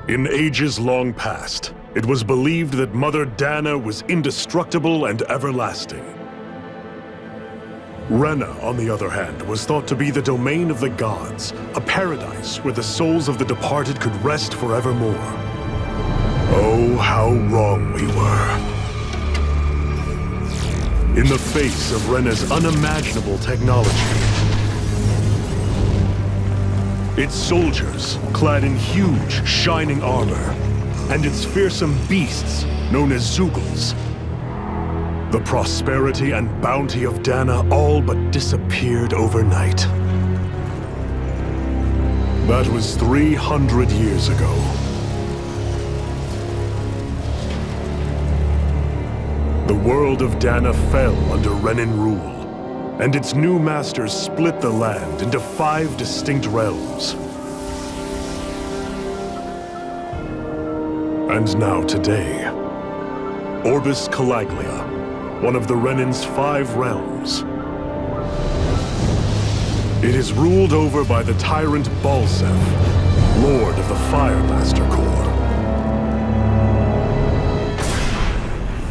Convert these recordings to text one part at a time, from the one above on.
In ages long past, it was believed that Mother Dana was indestructible and everlasting. Rena, on the other hand, was thought to be the domain of the gods, a paradise where the souls of the departed could rest forevermore. Oh, how wrong we were. In the face of Rena's unimaginable technology, its soldiers, clad in huge, shining armor, and its fearsome beasts, known as Zeugles. The prosperity and bounty of Dana all but disappeared overnight. That was 300 years ago. The world of Dana fell under Renan rule, and its new masters split the land into 5 distinct realms. And now today, Orbis Calaglia, one of the Renan's 5 realms. It is ruled over by the tyrant Balsef, Lord of the Firemaster Corps.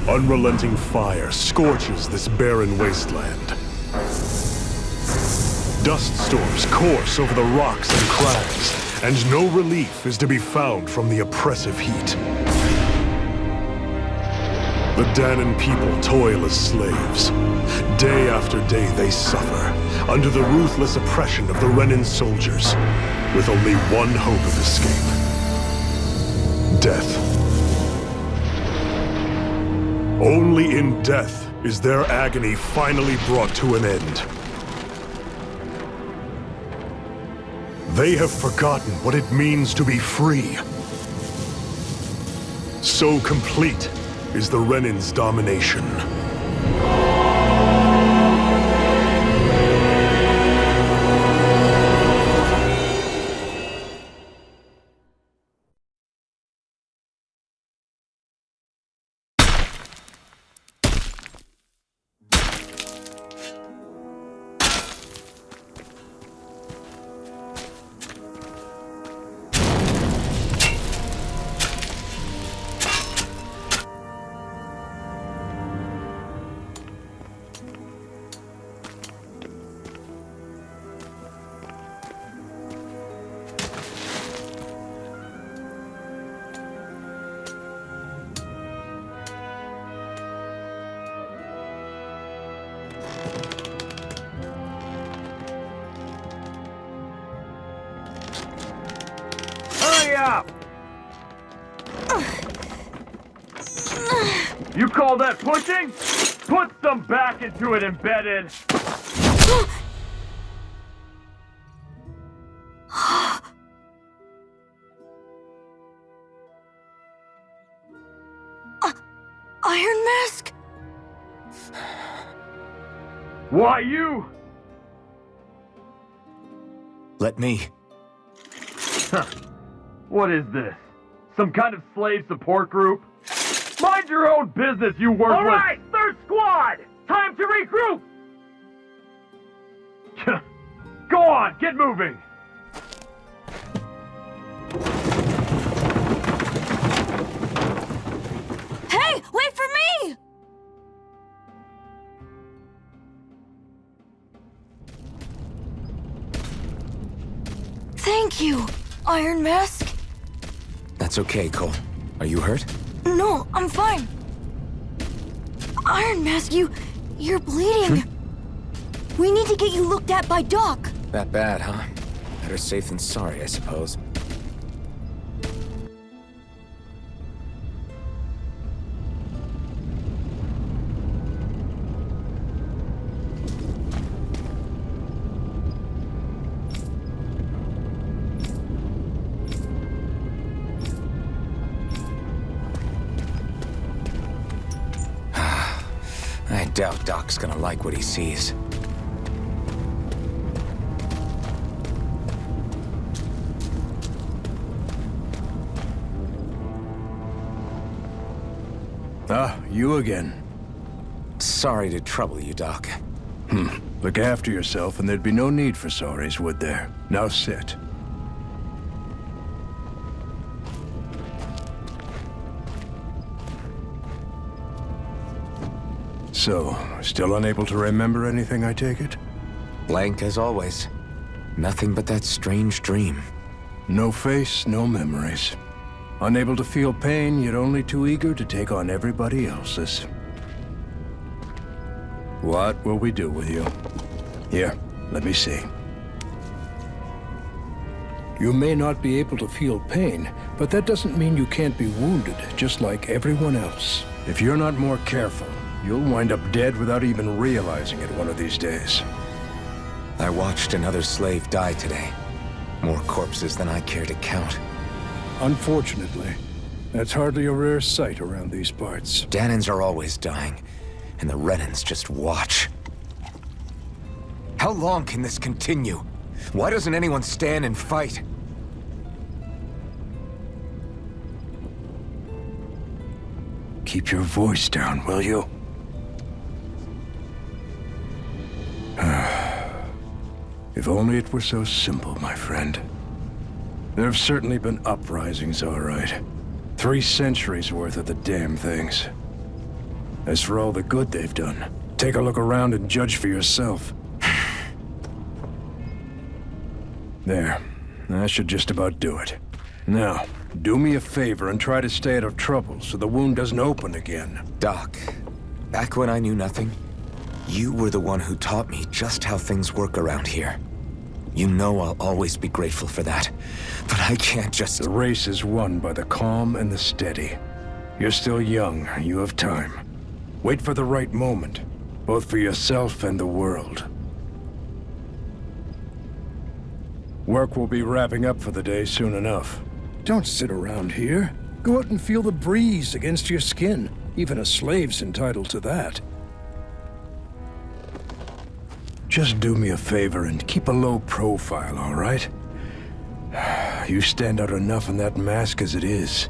Unrelenting fire scorches this barren wasteland. Dust storms course over the rocks and crags, and no relief is to be found from the oppressive heat. The Danan people toil as slaves. Day after day they suffer, under the ruthless oppression of the Renan soldiers, with only one hope of escape: death. Only in death is their agony finally brought to an end. They have forgotten what it means to be free. So complete is the Renan's domination. Up! You call that pushing? Put some back into it, embedded! Iron Mask? Why you? Let me. Huh. What is this? Some kind of slave support group? Mind your own business, you worthless— All right, third squad! Time to regroup! Go on, get moving! Hey, wait for me! Thank you, Iron Mask. That's okay, Cole. Are you hurt? No, I'm fine. Iron Mask, you're bleeding. We need to get you looked at by Doc. That bad, huh? Better safe than sorry, I suppose. I doubt Doc's gonna like what he sees. Ah, you again. Sorry to trouble you, Doc. Look after yourself and there'd be no need for sorries, would there? Now sit. So, still unable to remember anything, I take it? Blank as always. Nothing but that strange dream. No face, no memories. Unable to feel pain, yet only too eager to take on everybody else's. What will we do with you? Here, let me see. You may not be able to feel pain, but that doesn't mean you can't be wounded, just like everyone else. If you're not more careful, you'll wind up dead without even realizing it one of these days. I watched another slave die today. More corpses than I care to count. Unfortunately, that's hardly a rare sight around these parts. Danans are always dying, and the Renans just watch. How long can this continue? Why doesn't anyone stand and fight? Keep your voice down, will you? If only it were so simple, my friend. There have certainly been uprisings, all right. 3 centuries worth of the damn things. As for all the good they've done, take a look around and judge for yourself. There. That should just about do it. Now, do me a favor and try to stay out of trouble so the wound doesn't open again. Doc, back when I knew nothing, you were the one who taught me just how things work around here. You know I'll always be grateful for that, but I can't just... The race is won by the calm and the steady. You're still young, you have time. Wait for the right moment, both for yourself and the world. Work will be wrapping up for the day soon enough. Don't sit around here. Go out and feel the breeze against your skin. Even a slave's entitled to that. Just do me a favor and keep a low profile, all right? You stand out enough in that mask as it is.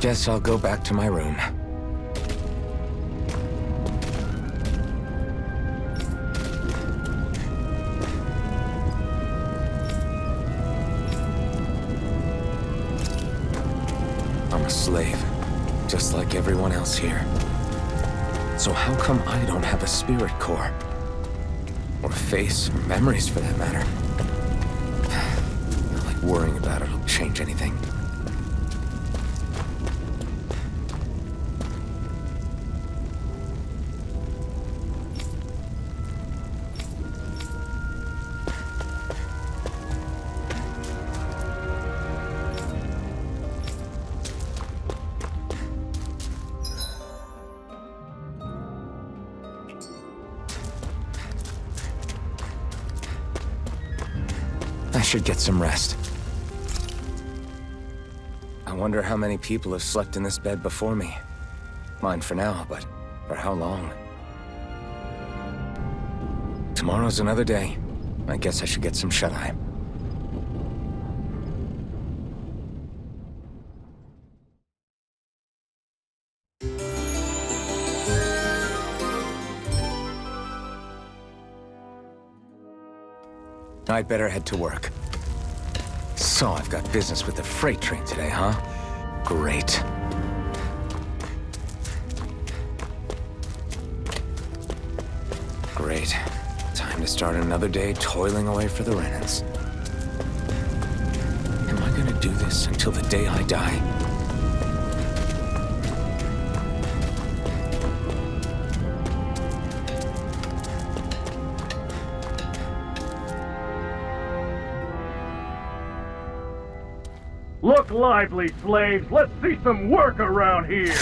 Guess I'll go back to my room. I'm a slave, just like everyone else here. So how come I don't have a spirit core? Or a face, or memories for that matter? Not like worrying about it'll change anything. I should get some rest. I wonder how many people have slept in this bed before me. Mine for now, but for how long? Tomorrow's another day. I guess I should get some shut-eye. I'd better head to work. So I've got business with the freight train today, huh? Great. Great. Time to start another day toiling away for the Renans. Am I gonna do this until the day I die? Look lively, slaves! Let's see some work around here!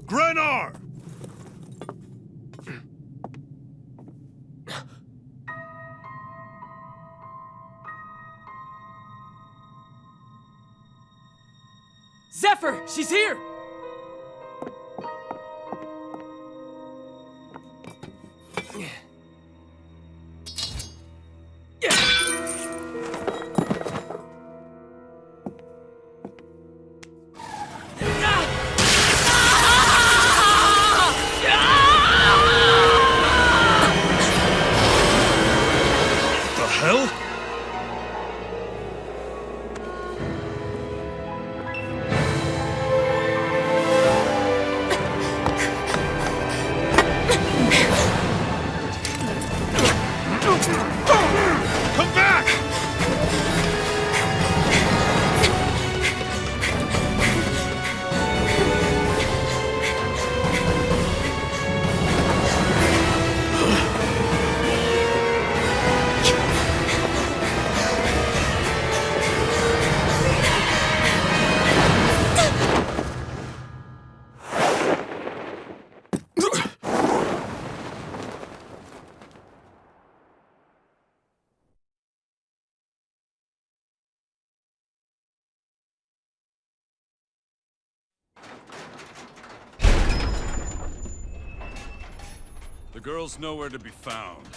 Grenar! Zephyr! She's here! The hell? Come back! The girl's nowhere to be found.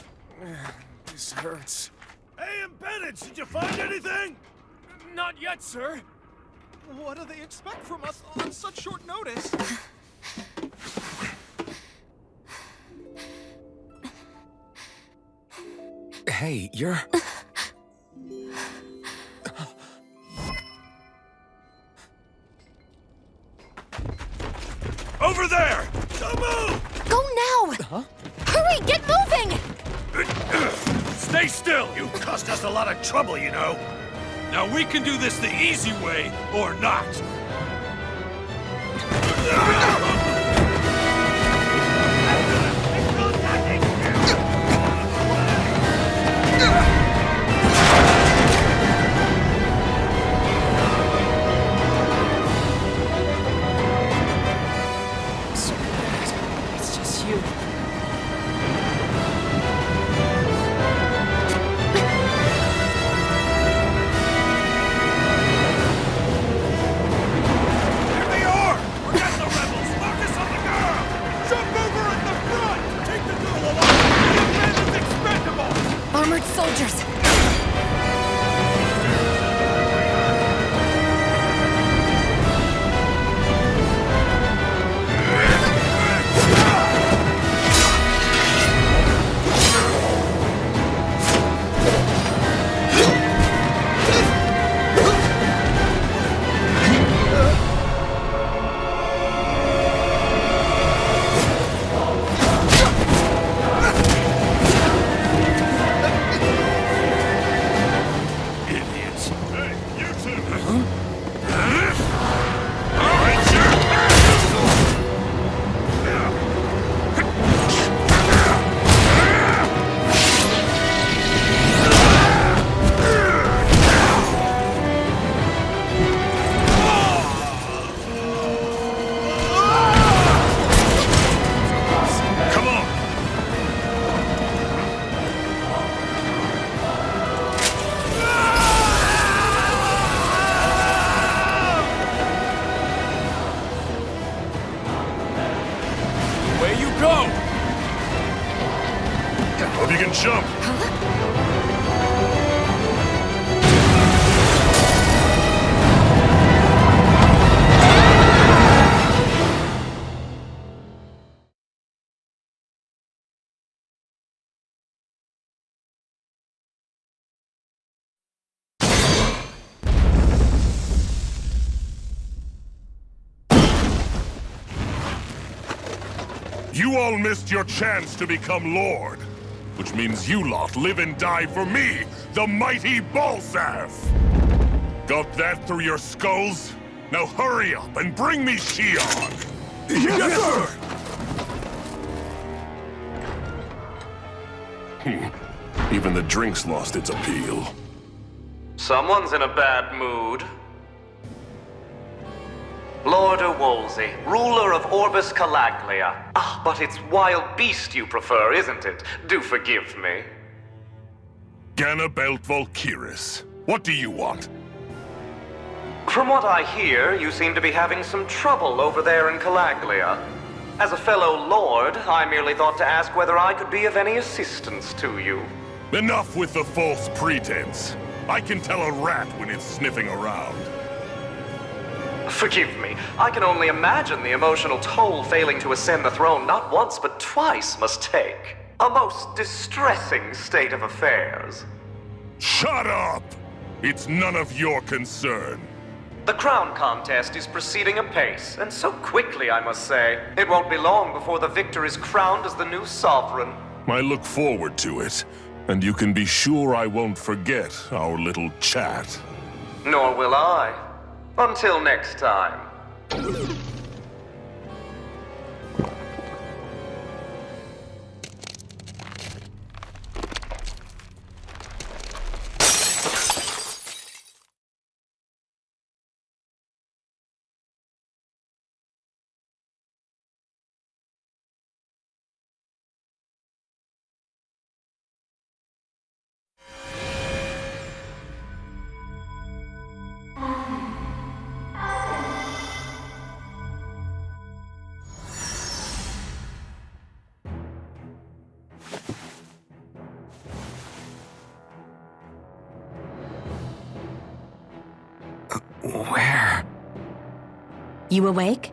This hurts. Hey, Embedded, did you find anything? Not yet, sir. What do they expect from us on such short notice? Hey, you're... Over there! Don't move! Go now! Huh? Hurry, get moving! Stay still! You caused us a lot of trouble, you know. Now we can do this the easy way, or not. It's just you. Here they are! Forget the rebels! Focus on the girl! Jump over at the front! Take the girl along! The man is expendable! Armored soldiers! Idiots! Hey, you two! All right, come on! Away you go! Hope you can jump! You all missed your chance to become Lord, which means you lot live and die for me, the mighty Balzath! Got that through your skulls? Now hurry up and bring me Shion! Yes, sir! Even the drink's lost its appeal. Someone's in a bad mood. Lord Wolsey, ruler of Orbis Calaglia. Ah, but it's wild beast you prefer, isn't it? Do forgive me. Ganabelt Volkiris. What do you want? From what I hear, you seem to be having some trouble over there in Calaglia. As a fellow lord, I merely thought to ask whether I could be of any assistance to you. Enough with the false pretense. I can tell a rat when it's sniffing around. Forgive me, I can only imagine the emotional toll failing to ascend the throne not once but twice must take. A most distressing state of affairs. Shut up! It's none of your concern. The crown contest is proceeding apace, and so quickly, I must say. It won't be long before the victor is crowned as the new sovereign. I look forward to it, and you can be sure I won't forget our little chat. Nor will I. Until next time. Where? You awake?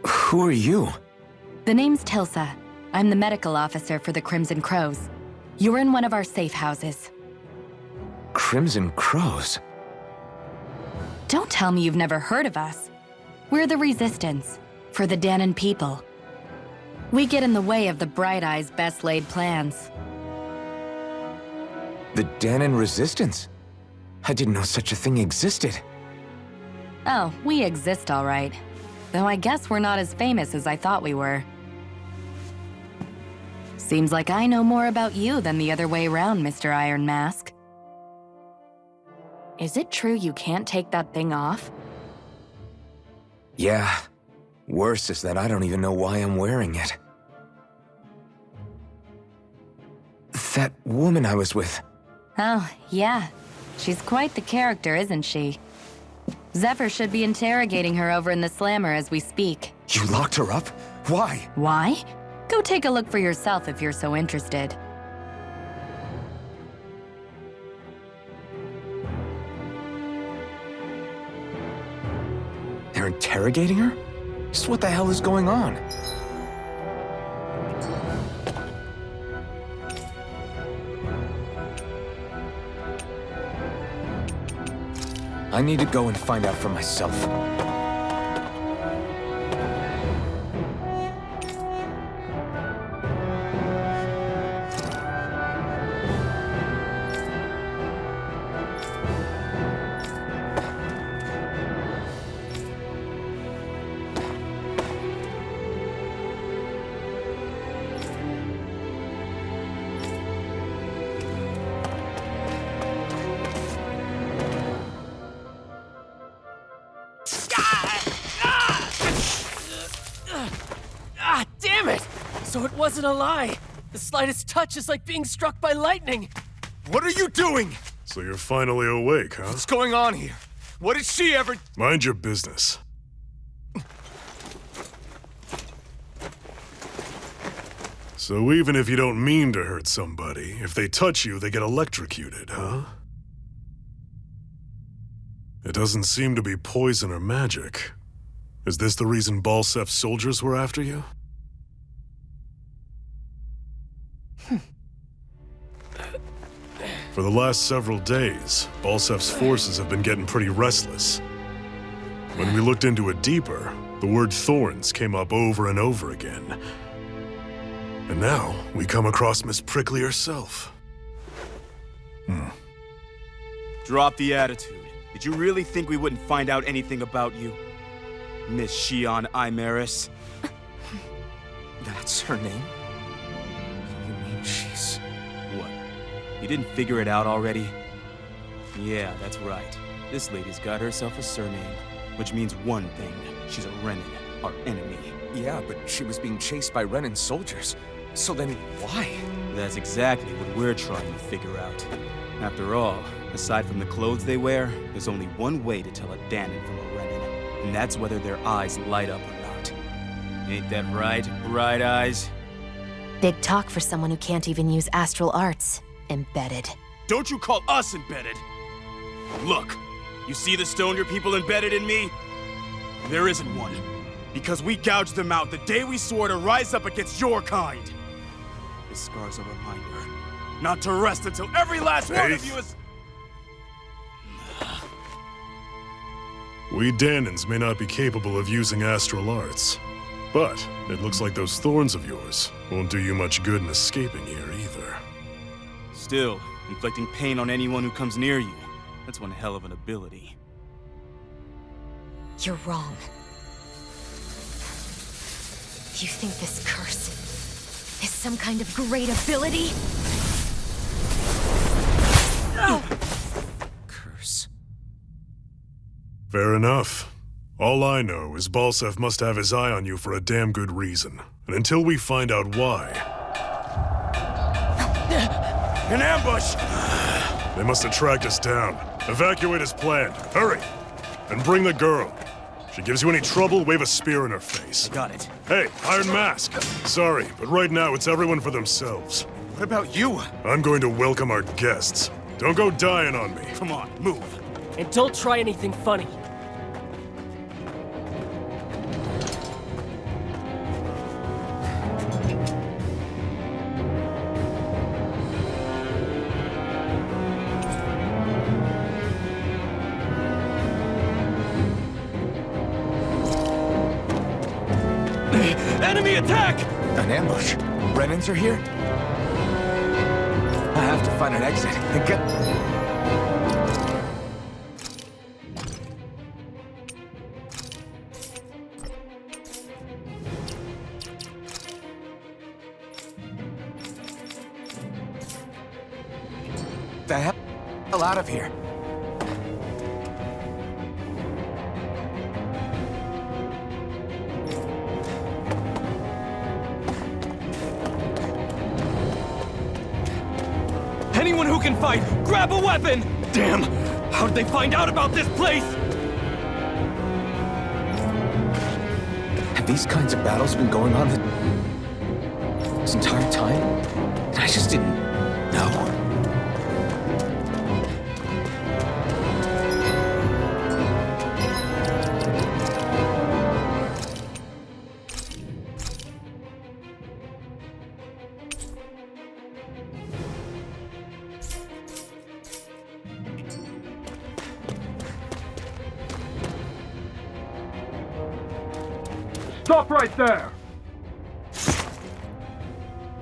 Who are you? The name's Tilsa. I'm the medical officer for the Crimson Crows. You're in one of our safe houses. Crimson Crows? Don't tell me you've never heard of us. We're the Resistance, for the Danon people. We get in the way of the Bright Eyes' best-laid plans. The Danon Resistance? I didn't know such a thing existed. Oh, we exist all right. Though I guess we're not as famous as I thought we were. Seems like I know more about you than the other way around, Mr. Iron Mask. Is it true you can't take that thing off? Yeah. Worse is that I don't even know why I'm wearing it. That woman I was with. Oh, yeah. She's quite the character, isn't she? Zephyr should be interrogating her over in the Slammer as we speak. You locked her up? Why? Why? Go take a look for yourself if you're so interested. They're interrogating her? Just what the hell is going on? I need to go and find out for myself. Ah, damn it! So it wasn't a lie. The slightest touch is like being struck by lightning. What are you doing? So you're finally awake, huh? What's going on here? What did she ever... Mind your business. So even if you don't mean to hurt somebody, if they touch you, they get electrocuted, huh? It doesn't seem to be poison or magic. Is this the reason Balsef's soldiers were after you? For the last several days, Balsef's forces have been getting pretty restless. When we looked into it deeper, the word thorns came up over and over again. And now, we come across Miss Prickly herself. Drop the attitude. Did you really think we wouldn't find out anything about you? Miss Shion Imaris? That's her name? You mean she's... What? You didn't figure it out already? Yeah, that's right. This lady's got herself a surname. Which means one thing. She's a Renin, our enemy. Yeah, but she was being chased by Renin soldiers. So then, why? That's exactly what we're trying to figure out. After all, aside from the clothes they wear, there's only one way to tell a Danon from a Renin, and that's whether their eyes light up or not. Ain't that right, Bright Eyes? Big talk for someone who can't even use astral arts. Embedded. Don't you call us embedded! Look, you see the stone your people embedded in me? There isn't one. Because we gouged them out the day we swore to rise up against your kind. This scar's a reminder, not to rest until every last one of you is... We Danons may not be capable of using astral arts, but it looks like those thorns of yours won't do you much good in escaping here either. Still, inflicting pain on anyone who comes near you, that's one hell of an ability. You're wrong. You think this curse is some kind of great ability? Curse. Fair enough. All I know is Balsef must have his eye on you for a damn good reason. And until we find out why... An ambush! They must have tracked us down. Evacuate as planned. Hurry! And bring the girl. If she gives you any trouble, wave a spear in her face. Got it. Hey, Iron Mask! Sorry, but right now it's everyone for themselves. What about you? I'm going to welcome our guests. Don't go dying on me. Come on, move. And don't try anything funny. Enemy attack! An ambush? Renins are here? I have to find an exit and get... the hell out of here. Anyone who can fight, grab a weapon! Damn! How did they find out about this place? Have these kinds of battles been going on this entire time? I just didn't know. Stop right there!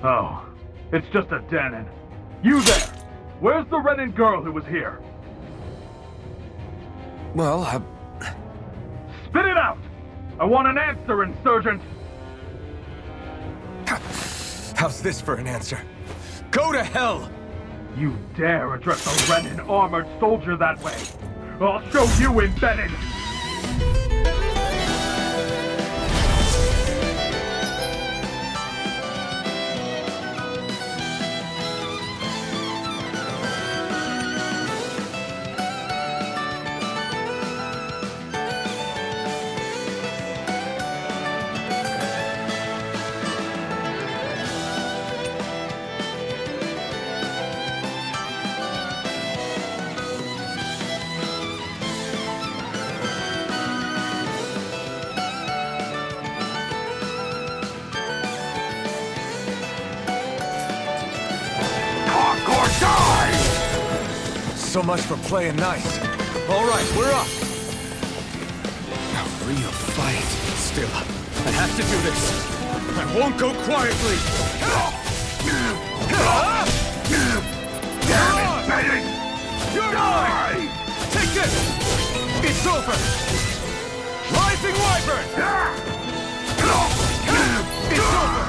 Oh, it's just a Danon. You there! Where's the Renin girl who was here? Well, Spit it out! I want an answer, Insurgent! how's this for an answer? Go to hell! You dare address a Renin armored soldier that way! I'll show you, embedded! So much for playing nice. All right, we're up. A real fight. Still, I have to do this. I won't go quietly. Damn it, Benny! You're mine! Take this! It's over! Rising Wyvern! It's over!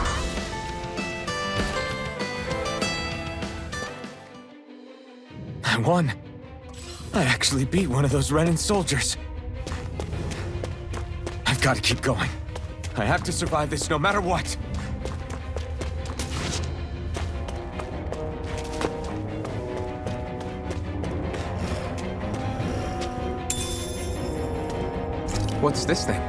I won. I actually beat one of those Renin soldiers. I've got to keep going. I have to survive this no matter what. What's this thing?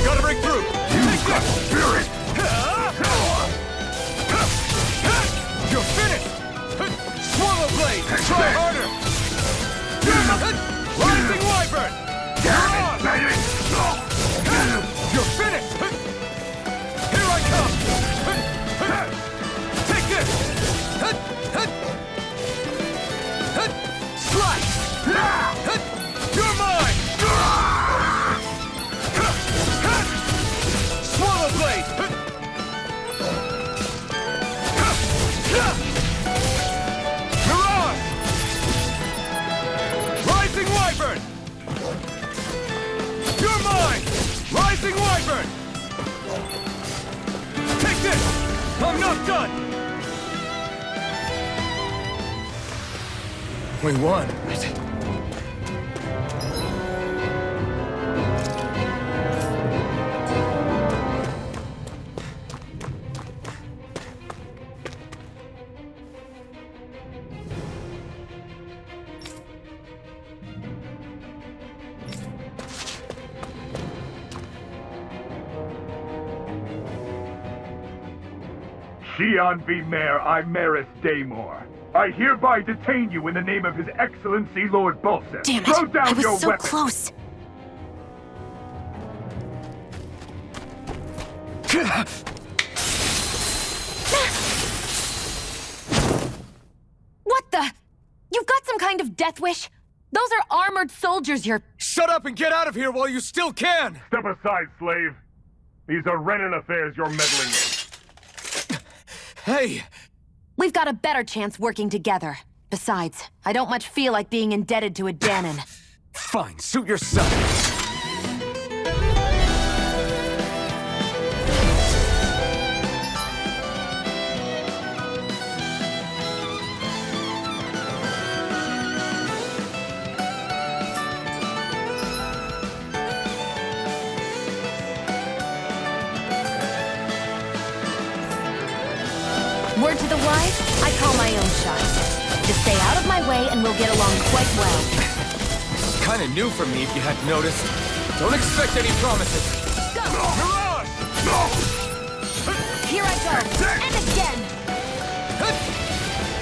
Gotta break through! You've got spirit! You're finished! Swallow blade! Try harder! Rising Wyvern! You're finished! Here I come! Take this! Slice! You're mine! Swallow blade! Mirage! Rising Wyvern! You're mine! Rising Wyvern! Take this! I'm not done! We won. Shion V. Mayor Imaris Daymore. I hereby detain you in the name of His Excellency Lord Bolseth. Damn it! Throw down I was your so weapon. close. What the? You've got some kind of death wish? Those are armored soldiers you're... Shut up and get out of here while you still can! Step aside, slave. These are Renan affairs you're meddling in. Hey! We've got a better chance working together. Besides, I don't much feel like being indebted to a Danon. Fine, suit yourself. Word to the wise, I call my own shots. Just stay out of my way and we'll get along quite well. It's kind of new for me if you hadn't noticed. Don't expect any promises. Go! Mirage! Here I go! And again!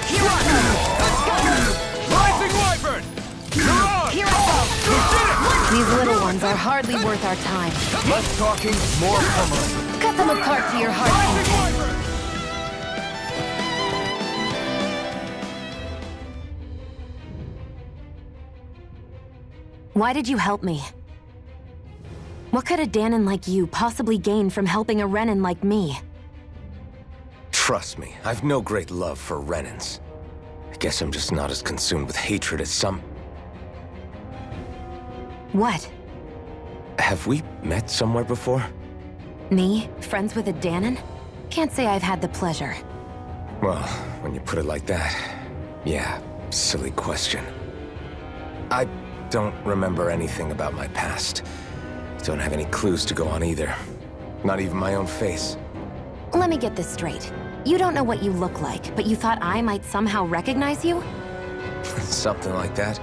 Here I go! Let's go! Rising Wyvern! Mirage! Here I go! You did it! These little ones are hardly worth our time. Less talking, more pummeling. Cut them apart to your heart's Rising content. Wyvern! Why did you help me? What could a Danon like you possibly gain from helping a Renan like me? Trust me, I've no great love for Renans. I guess I'm just not as consumed with hatred as some... What? Have we met somewhere before? Me? Friends with a Danon? Can't say I've had the pleasure. Well, when you put it like that, yeah, silly question. I don't remember anything about my past. Don't have any clues to go on either. Not even my own face. Let me get this straight. You don't know what you look like, but you thought I might somehow recognize you? Something like that.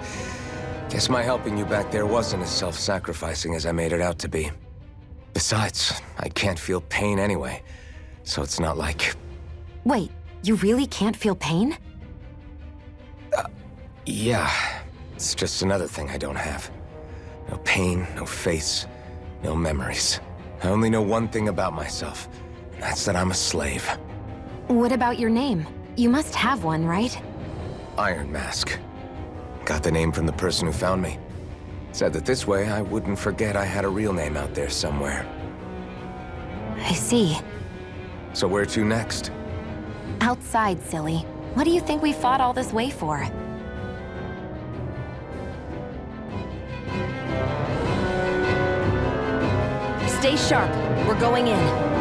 Guess my helping you back there wasn't as self-sacrificing as I made it out to be. Besides, I can't feel pain anyway, so it's not like... Wait, you really can't feel pain? Yeah. It's just another thing I don't have. No pain, no face, no memories. I only know one thing about myself, and that's that I'm a slave. What about your name? You must have one, right? Iron Mask. Got the name from the person who found me. Said that this way I wouldn't forget I had a real name out there somewhere. I see. So where to next? Outside, silly. What do you think we fought all this way for? Stay sharp. We're going in.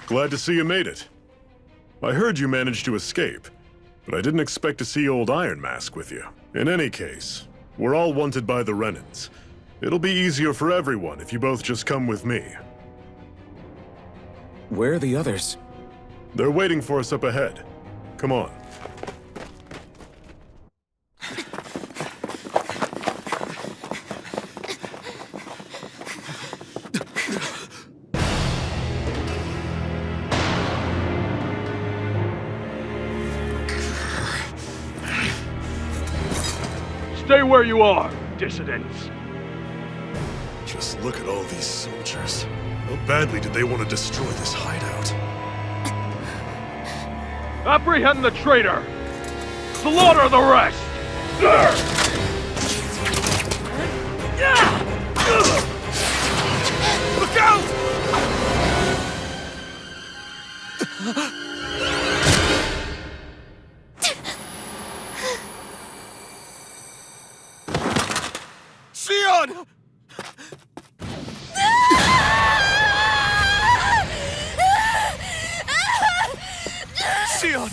Glad to see you made it. I heard you managed to escape, but I didn't expect to see old Iron Mask with you. In any case, we're all wanted by the Renans. It'll be easier for everyone if you both just come with me. Where are the others? They're waiting for us up ahead. Come on. Stay where you are, dissidents. Just look at all these soldiers. How badly did they want to destroy this hideout? Apprehend the traitor! Slaughter the rest! Look out! Sion! Sion!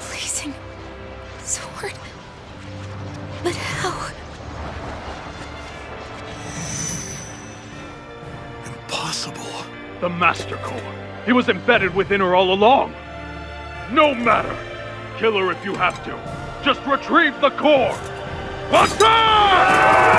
Blazing sword. But how? Impossible. The Master Core. He was embedded within her all along. No matter. Kill her if you have to. Just retrieve the core. Attack!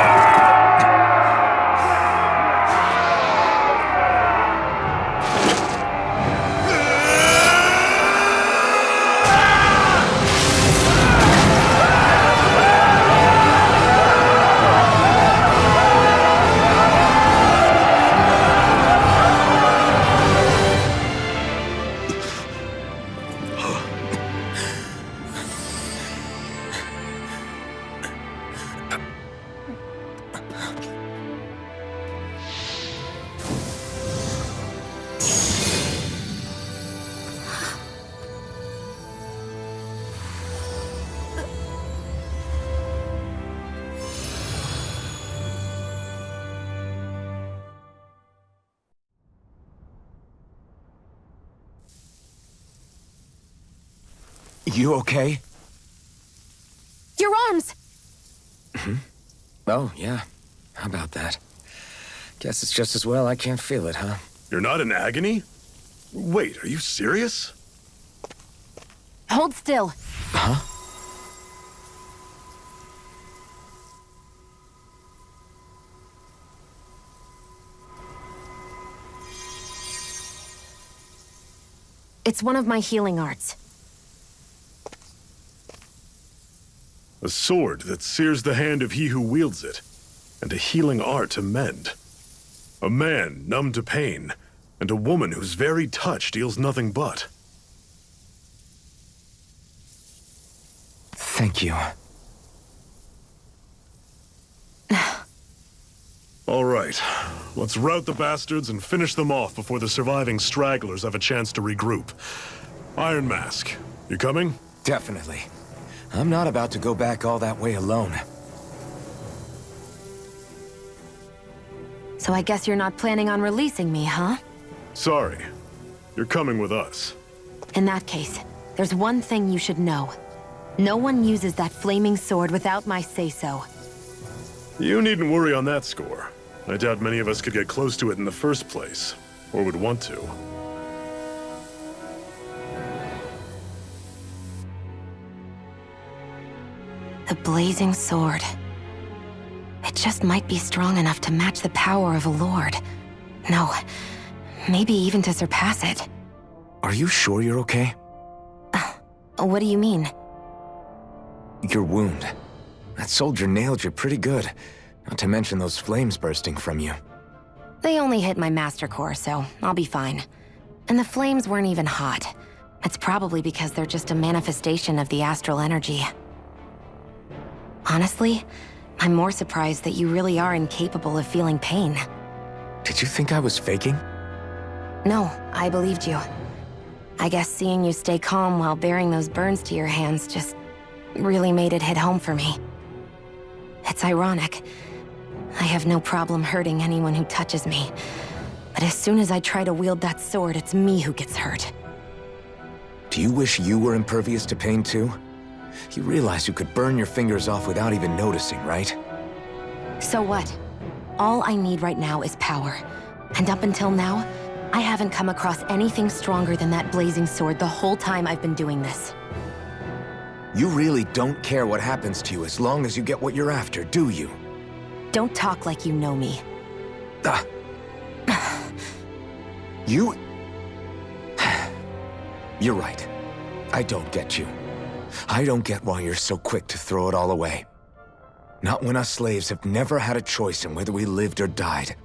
You okay? Your arms! Oh, yeah. How about that? Guess it's just as well I can't feel it, huh? You're not in agony? Wait, are you serious? Hold still. Huh? It's one of my healing arts. A sword that sears the hand of he who wields it, and a healing art to mend. A man numb to pain, and a woman whose very touch deals nothing but. Thank you. All right, let's rout the bastards and finish them off before the surviving stragglers have a chance to regroup. Iron Mask, you coming? Definitely. I'm not about to go back all that way alone. So I guess you're not planning on releasing me, huh? Sorry. You're coming with us. In that case, there's one thing you should know. No one uses that flaming sword without my say-so. You needn't worry on that score. I doubt many of us could get close to it in the first place, or would want to. The blazing sword. It just might be strong enough to match the power of a lord. No, maybe even to surpass it. Are you sure you're okay? What do you mean? Your wound. That soldier nailed you pretty good. Not to mention those flames bursting from you. They only hit my master core, so I'll be fine. And the flames weren't even hot. It's probably because they're just a manifestation of the astral energy. Honestly, I'm more surprised that you really are incapable of feeling pain. Did you think I was faking? No, I believed you. I guess seeing you stay calm while bearing those burns to your hands just really made it hit home for me. It's ironic. I have no problem hurting anyone who touches me. But as soon as I try to wield that sword, it's me who gets hurt. Do you wish you were impervious to pain too? You realize you could burn your fingers off without even noticing, right? So what? All I need right now is power. And up until now, I haven't come across anything stronger than that blazing sword the whole time I've been doing this. You really don't care what happens to you as long as you get what you're after, do you? Don't talk like you know me. You... You're right. I don't get you. I don't get why you're so quick to throw it all away. Not when us slaves have never had a choice in whether we lived or died.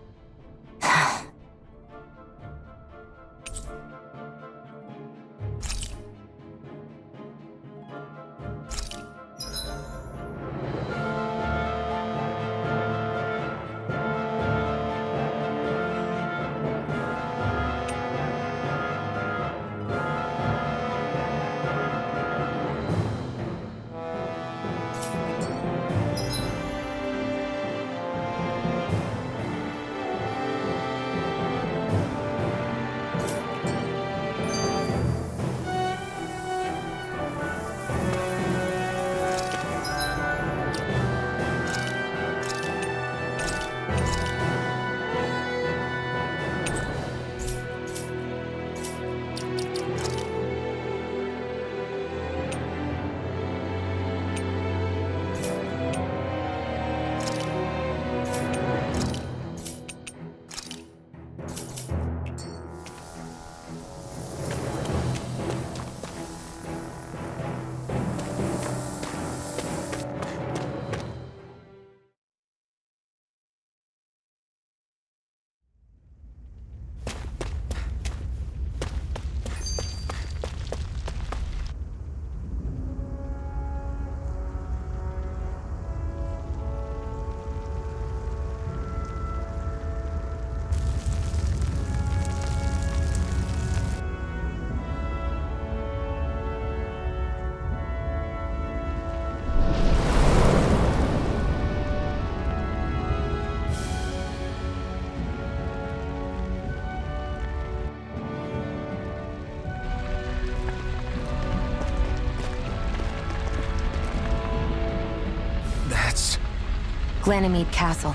Glanemede Castle.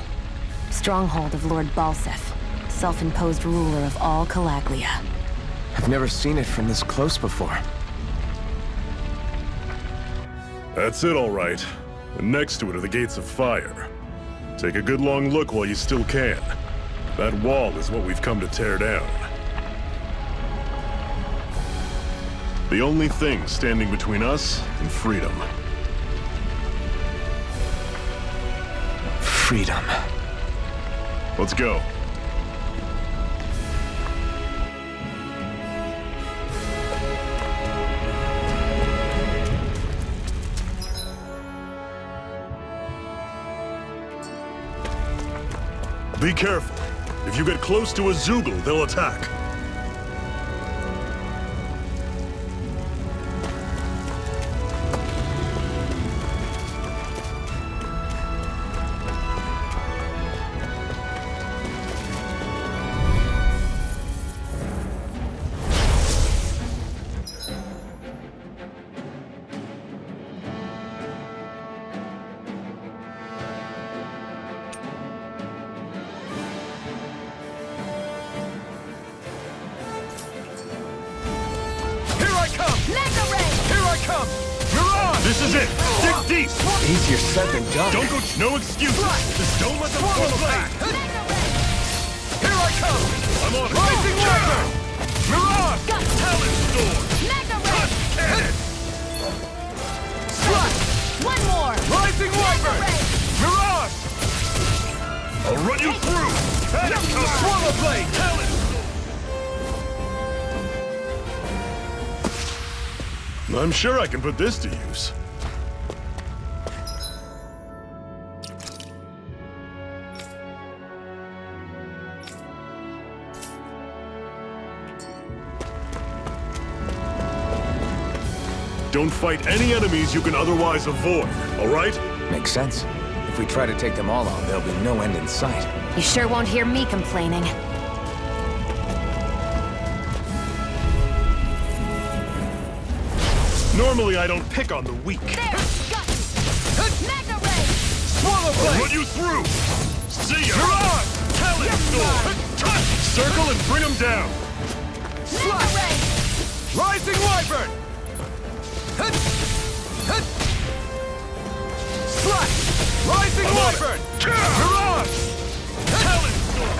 Stronghold of Lord Balsef, self-imposed ruler of all Calaglia. I've never seen it from this close before. That's it, all right. And next to it are the Gates of Fire. Take a good long look while you still can. That wall is what we've come to tear down. The only thing standing between us and freedom. Freedom. Let's go. Be careful. If you get close to a Zoogle, they'll attack. come! Mirage! This is it! Dig deep! Easier said than done. Don't go... No excuses! Just don't let them fall back! Here I come! I'm on it! Rising Weapon! Mirage! Talent Storm! Touch Cannon! Slash! One more! Rising Weapon! Mirage! I'll run you through! Panic cover! Swallow Blade! Talent! I'm sure I can put this to use. Don't fight any enemies you can otherwise avoid, all right? Makes sense. If we try to take them all on, there'll be no end in sight. You sure won't hear me complaining. Normally I don't pick on the weak. Swallow I'll Blade! run you through! See ya! Mirage! Talent Storm! Touch! Circle and bring them down! Slash! Rising Wyvern! Hut! Hut! Slash! Rising I'm on it. Wyvern! Mirage! Talent Storm!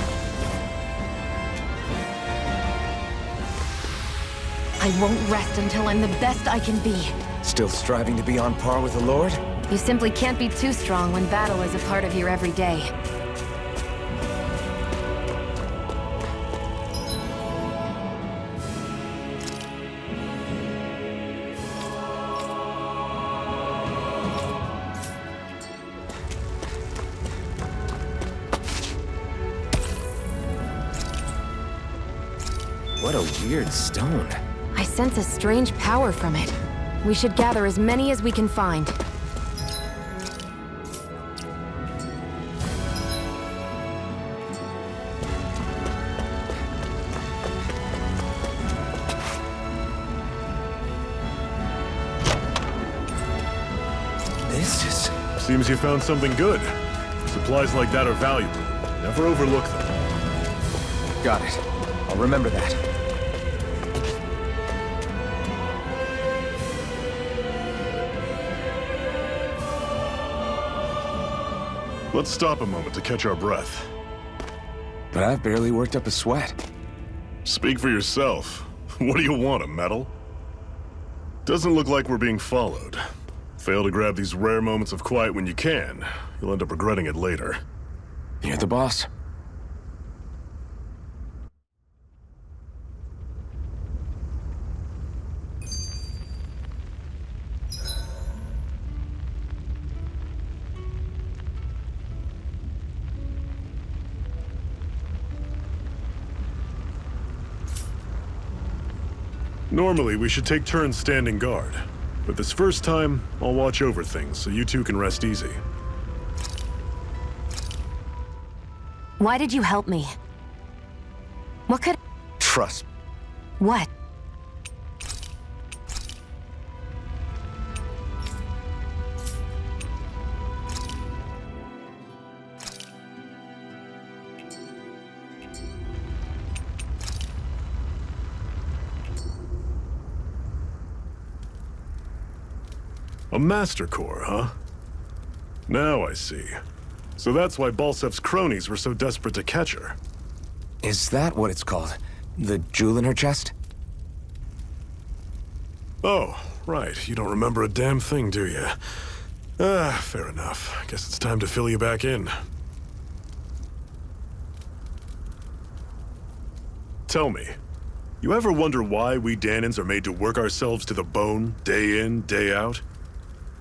I won't rest until I'm the best I can be. Still striving to be on par with the Lord? You simply can't be too strong when battle is a part of your everyday. What a weird stone. I sense a strange power from it. We should gather as many as we can find. This is... Seems you found something good. Supplies like that are valuable. Never overlook them. Got it. I'll remember that. Let's stop a moment to catch our breath. But I've barely worked up a sweat. Speak for yourself. What do you want, a medal? Doesn't look like we're being followed. Fail to grab these rare moments of quiet when you can. You'll end up regretting it later. You're the boss. Normally, we should take turns standing guard. But this first time, I'll watch over things so you two can rest easy. Why did you help me? What could... Trust. What? A Master Core, huh? Now I see. So that's why Balsef's cronies were so desperate to catch her. Is that what it's called? The jewel in her chest? Oh, right. You don't remember a damn thing, do you? Fair enough. Guess it's time to fill you back in. Tell me, you ever wonder why we Danans are made to work ourselves to the bone, day in, day out?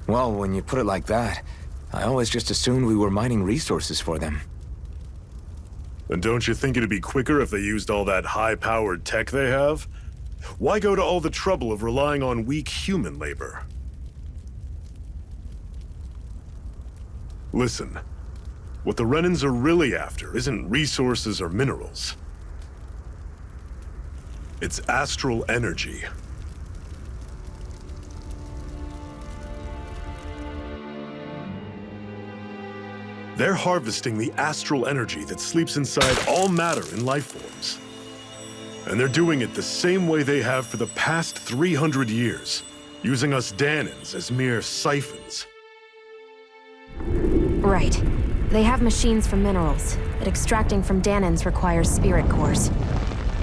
Well, when you put it like that, I always just assumed we were mining resources for them. And don't you think it'd be quicker if they used all that high-powered tech they have? Why go to all the trouble of relying on weak human labor? Listen, what the Renans are really after isn't resources or minerals. It's astral energy. They're harvesting the astral energy that sleeps inside all matter in life forms. And they're doing it the same way they have for the past 300 years. using us Danans as mere siphons. Right. They have machines for minerals, but extracting from Danans requires spirit cores.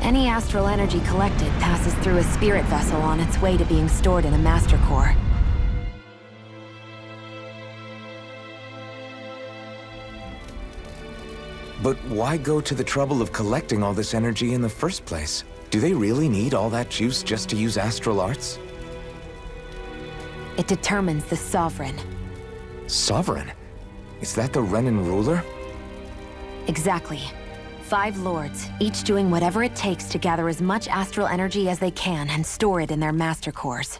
Any astral energy collected passes through a spirit vessel on its way to being stored in a master core. But why go to the trouble of collecting all this energy in the first place? Do they really need all that juice just to use astral arts? It determines the Sovereign. Sovereign? Is that the Renan ruler? Exactly. 5 lords, each doing whatever it takes to gather as much astral energy as they can and store it in their master cores.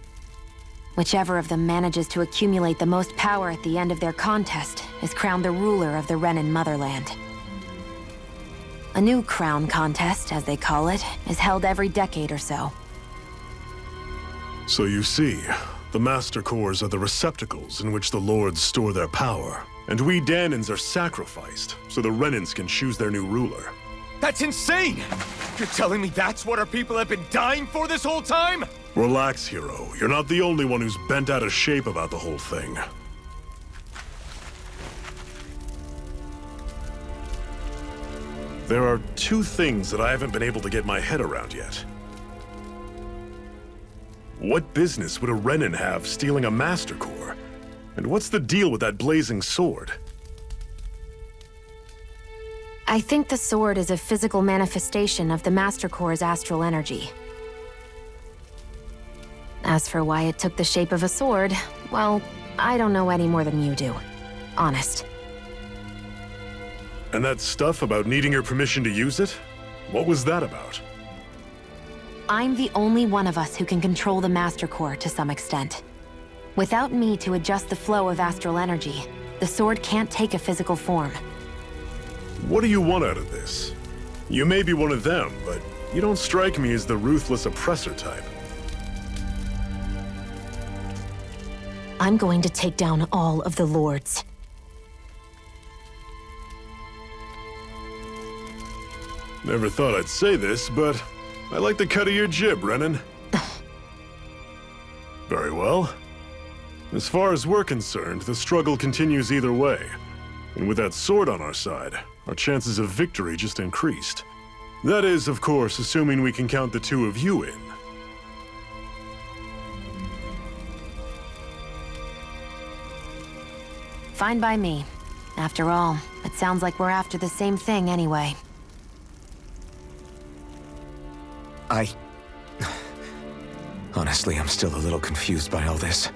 Whichever of them manages to accumulate the most power at the end of their contest is crowned the ruler of the Renan motherland. A new crown contest, as they call it, is held every decade or so. So you see, the Master Cores are the receptacles in which the Lords store their power. And we Danans are sacrificed, so the Renans can choose their new ruler. That's insane! You're telling me that's what our people have been dying for this whole time? Relax, hero. You're not the only one who's bent out of shape about the whole thing. There are 2 things that I haven't been able to get my head around yet. What business would a Renan have stealing a Master Core? And what's the deal with that blazing sword? I think the sword is a physical manifestation of the Master Core's astral energy. As for why it took the shape of a sword, well, I don't know any more than you do. Honest. And that stuff about needing your permission to use it? What was that about? I'm the only one of us who can control the Master Core to some extent. Without me to adjust the flow of astral energy, the sword can't take a physical form. What do you want out of this? You may be one of them, but you don't strike me as the ruthless oppressor type. I'm going to take down all of the lords. Never thought I'd say this, but I like the cut of your jib, Renan. Very well. As far as we're concerned, the struggle continues either way. And with that sword on our side, our chances of victory just increased. That is, of course, assuming we can count the 2 of you in. Fine by me. After all, it sounds like we're after the same thing anyway. Honestly, I'm still a little confused by all this.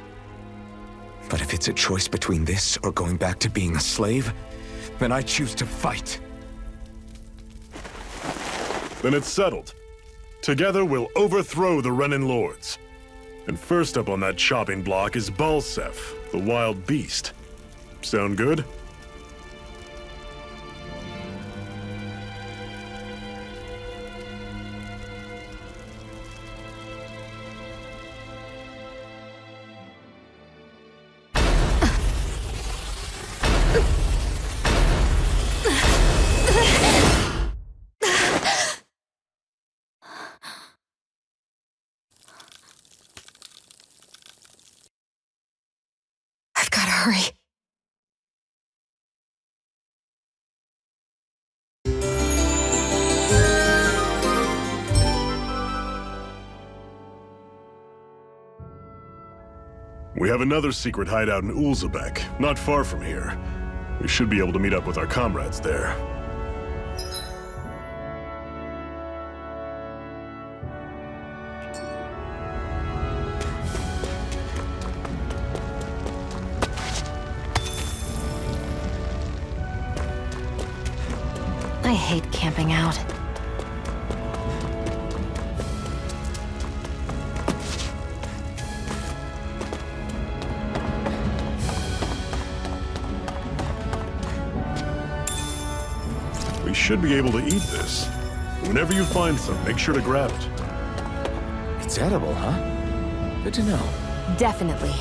But if it's a choice between this or going back to being a slave, then I choose to fight. Then it's settled. Together, we'll overthrow the Renan Lords. And first up on that chopping block is Balsef, the wild beast. Sound good? I've gotta hurry. We have another secret hideout in Ulzebek, not far from here. We should be able to meet up with our comrades there. I hate camping out. We should be able to eat this. Whenever you find some, make sure to grab it. It's edible, huh? Good to know. Definitely.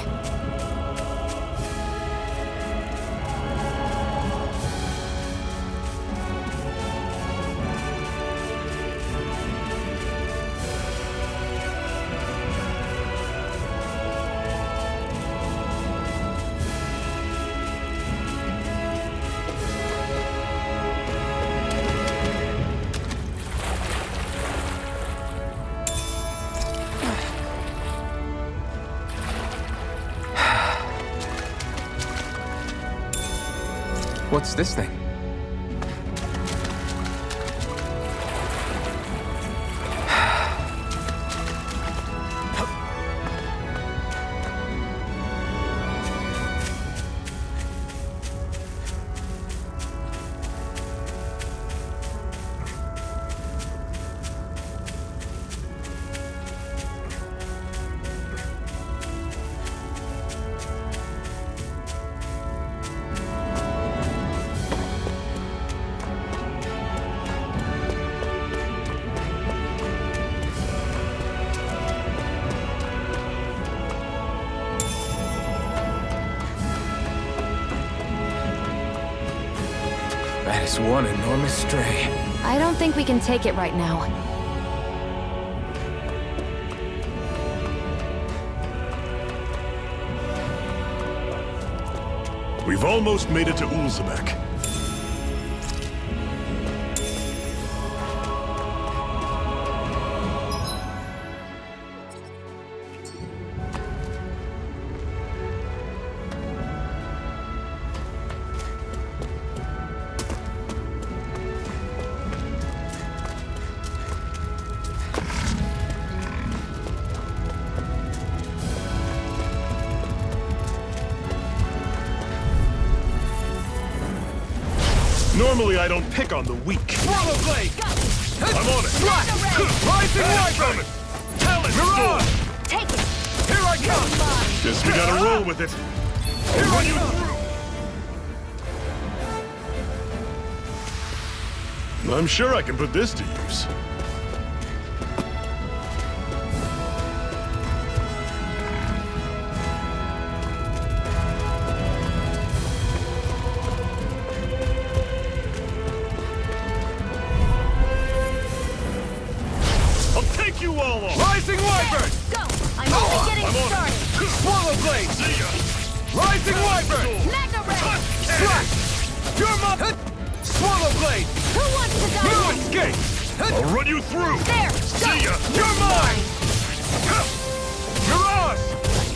What's this thing? That is one enormous stray. I don't think we can take it right now. We've almost made it to Ulzebek. Normally I don't pick on the weak. Swallow blade! I'm on it. Rising Wyvern! Talent Mirage! storm! Take it! Here I come! Guess we gotta roll with it. Here I'll I run you through. I'm sure I can put this to use. You all off. Rising Wyvern! Go! I'm only getting I'm on started! it. Swallow blade! See ya. Rising Wyvern! Magna Ray! Slash! You're my... Swallow blade! Who wants to die? You escape! I'll run you through. There! See ya. You're mine! Mirage!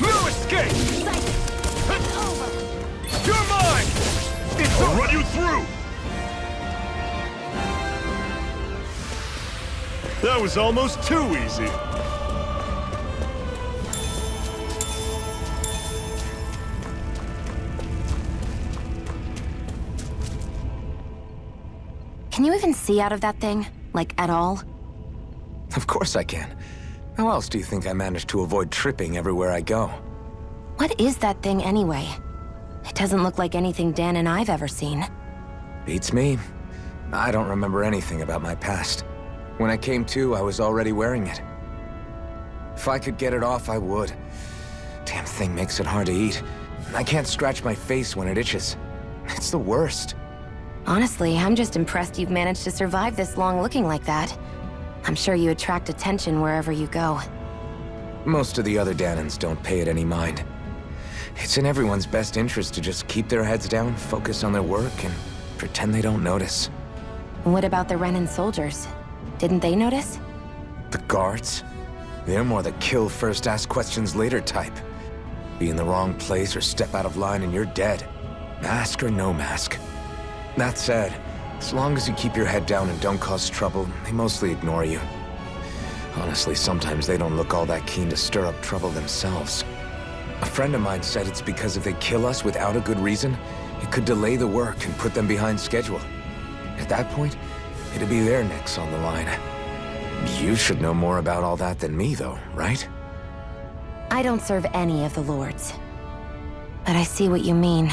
You escape! It's over! You're mine! It's I'll over! run you through. That was almost too easy. Can you even see out of that thing? Like, at all? Of course I can. How else do you think I managed to avoid tripping everywhere I go? What is that thing anyway? It doesn't look like anything Dan and I've ever seen. Beats me. I don't remember anything about my past. When I came to, I was already wearing it. If I could get it off, I would. Damn thing makes it hard to eat. I can't scratch my face when it itches. It's the worst. Honestly, I'm just impressed you've managed to survive this long looking like that. I'm sure you attract attention wherever you go. Most of the other Danans don't pay it any mind. It's in everyone's best interest to just keep their heads down, focus on their work, and pretend they don't notice. What about the Renan soldiers? Didn't they notice? The guards? They're more the kill first, ask questions later type. Be in the wrong place or step out of line and you're dead. Mask or no mask. That said, as long as you keep your head down and don't cause trouble, they mostly ignore you. Honestly, sometimes they don't look all that keen to stir up trouble themselves. A friend of mine said it's because if they kill us without a good reason, it could delay the work and put them behind schedule. At that point, it'd be their necks on the line. You should know more about all that than me, though, right? I don't serve any of the lords. But I see what you mean.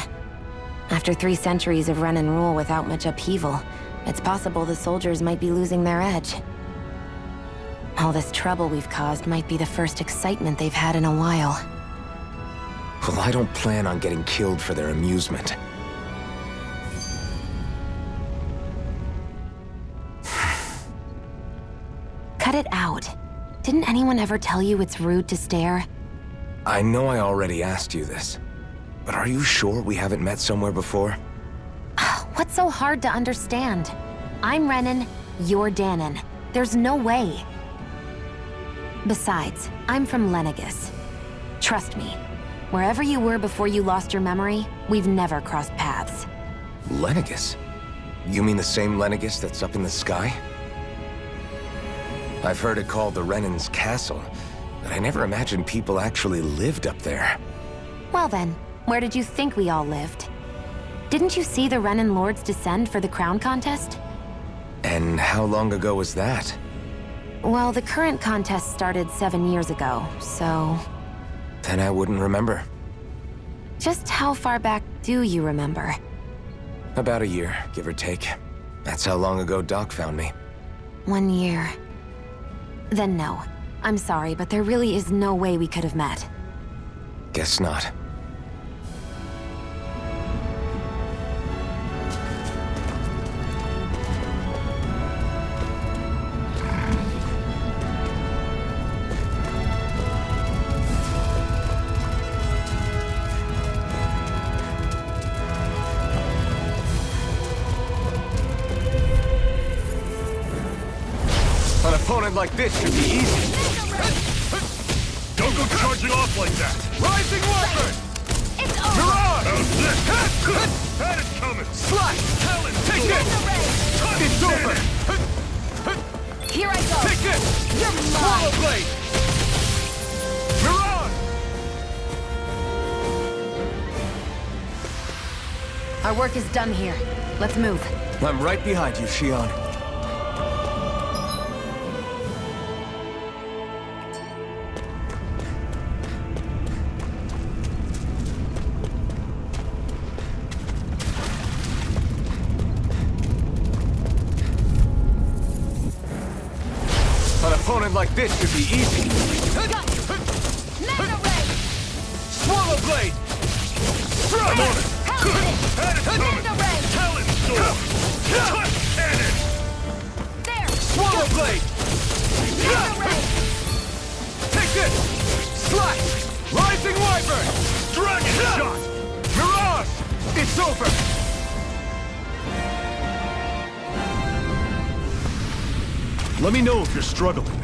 After 3 centuries of Renan rule without much upheaval, it's possible the soldiers might be losing their edge. All this trouble we've caused might be the first excitement they've had in a while. Well, I don't plan on getting killed for their amusement. Cut it out. Didn't anyone ever tell you it's rude to stare? I know I already asked you this, but are you sure we haven't met somewhere before? What's so hard to understand? I'm Renan, you're Danon. There's no way. Besides, I'm from Lenegus. Trust me, wherever you were before you lost your memory, we've never crossed paths. Lenegus? You mean the same Lenegus that's up in the sky? I've heard it called the Renan's Castle, but I never imagined people actually lived up there. Well then, where did you think we all lived? Didn't you see the Renan Lords descend for the crown contest? And how long ago was that? Well, the current contest started 7 years ago, so... Then I wouldn't remember. Just how far back do you remember? About a year, give or take. That's how long ago Doc found me. 1 year. Then no. I'm sorry, but there really is no way we could have met. Guess not. An opponent like this should be easy. Don't go charging off like that! Rising Warford! It's over! Mirage! How's this? Had it coming! Slash! Talon! Take this! It's over! Here I go! Take this! You're Swallow mine! Blade! Mirage! Our work is done here. Let's move. I'm right behind you, Shion. An opponent like this should be easy. Mega Ray! Swallow Blade! I'm on it! Pound Had it it! coming! Mega Ray! Talon sword! Touch cannon! There! Swallow Blade! Mega Ray! Take this! Slash! Rising Wyvern! Dragon shot! Mirage! It's over! Let me know if you're struggling.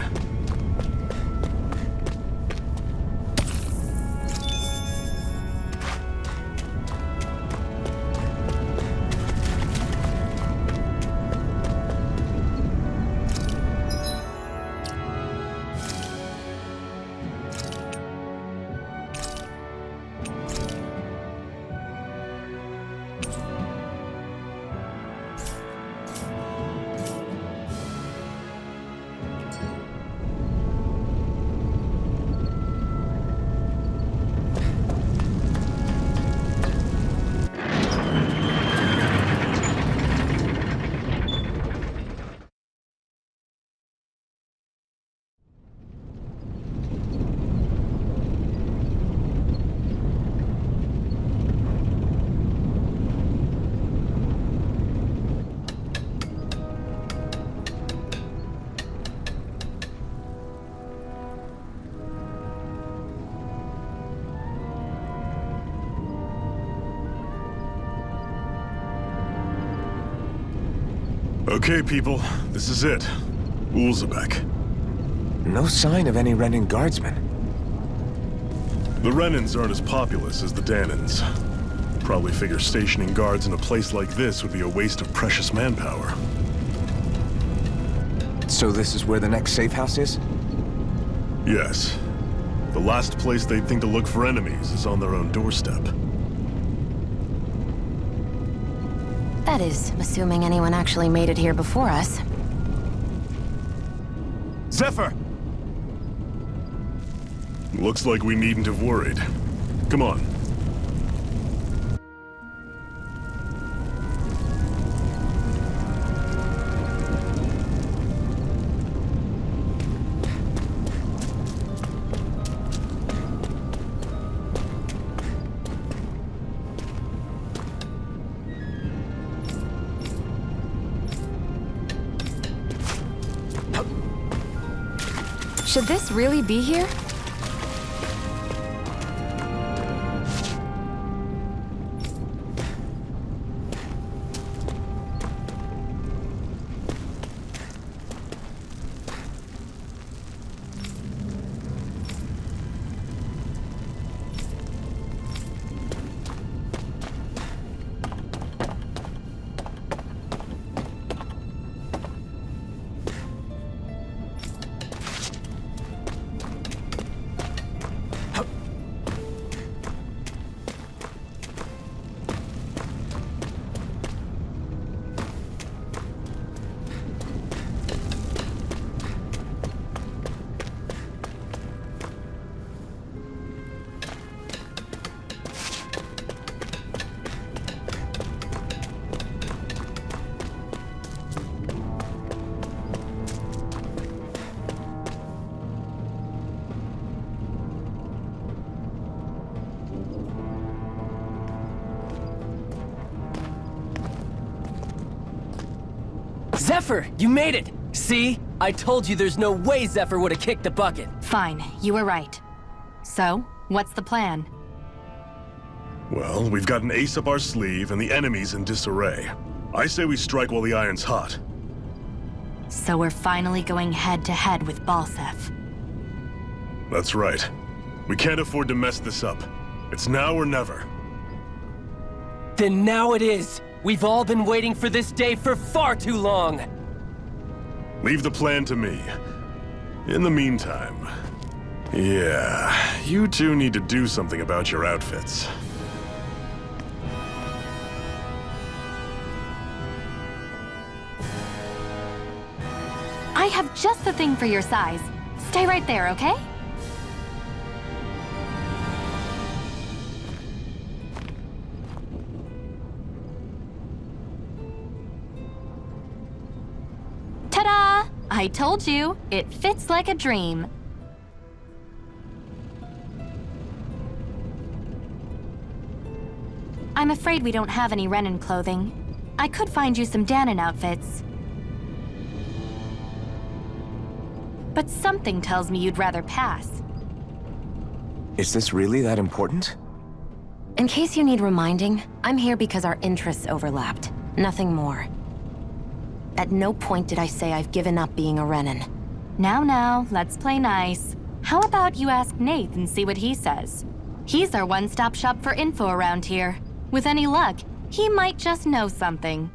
Okay, people, this is it. Ulzebek. No sign of any Renan guardsmen. The Renans aren't as populous as the Danans. Probably figure stationing guards in a place like this would be a waste of precious manpower. So this is where the next safe house is? Yes. The last place they'd think to look for enemies is on their own doorstep. That is, assuming anyone actually made it here before us. Zephyr! Looks like we needn't have worried. Come on. Should this really be here? Zephyr, you made it! See? I told you there's no way Zephyr would have kicked the bucket. Fine, you were right. So, what's the plan? Well, we've got an ace up our sleeve and the enemy's in disarray. I say we strike while the iron's hot. So we're finally going head-to-head with Balseph. That's right. We can't afford to mess this up. It's now or never. Then now it is! We've all been waiting for this day for far too long! Leave the plan to me. In the meantime... Yeah, you two need to do something about your outfits. I have just the thing for your size. Stay right there, okay? Ta-da! I told you, it fits like a dream. I'm afraid we don't have any Renan clothing. I could find you some Danon outfits. But something tells me you'd rather pass. Is this really that important? In case you need reminding, I'm here because our interests overlapped. Nothing more. At no point did I say I've given up being a Renan. Now, let's play nice. How about you ask Nath and see what he says? He's our one-stop shop for info around here. With any luck, he might just know something.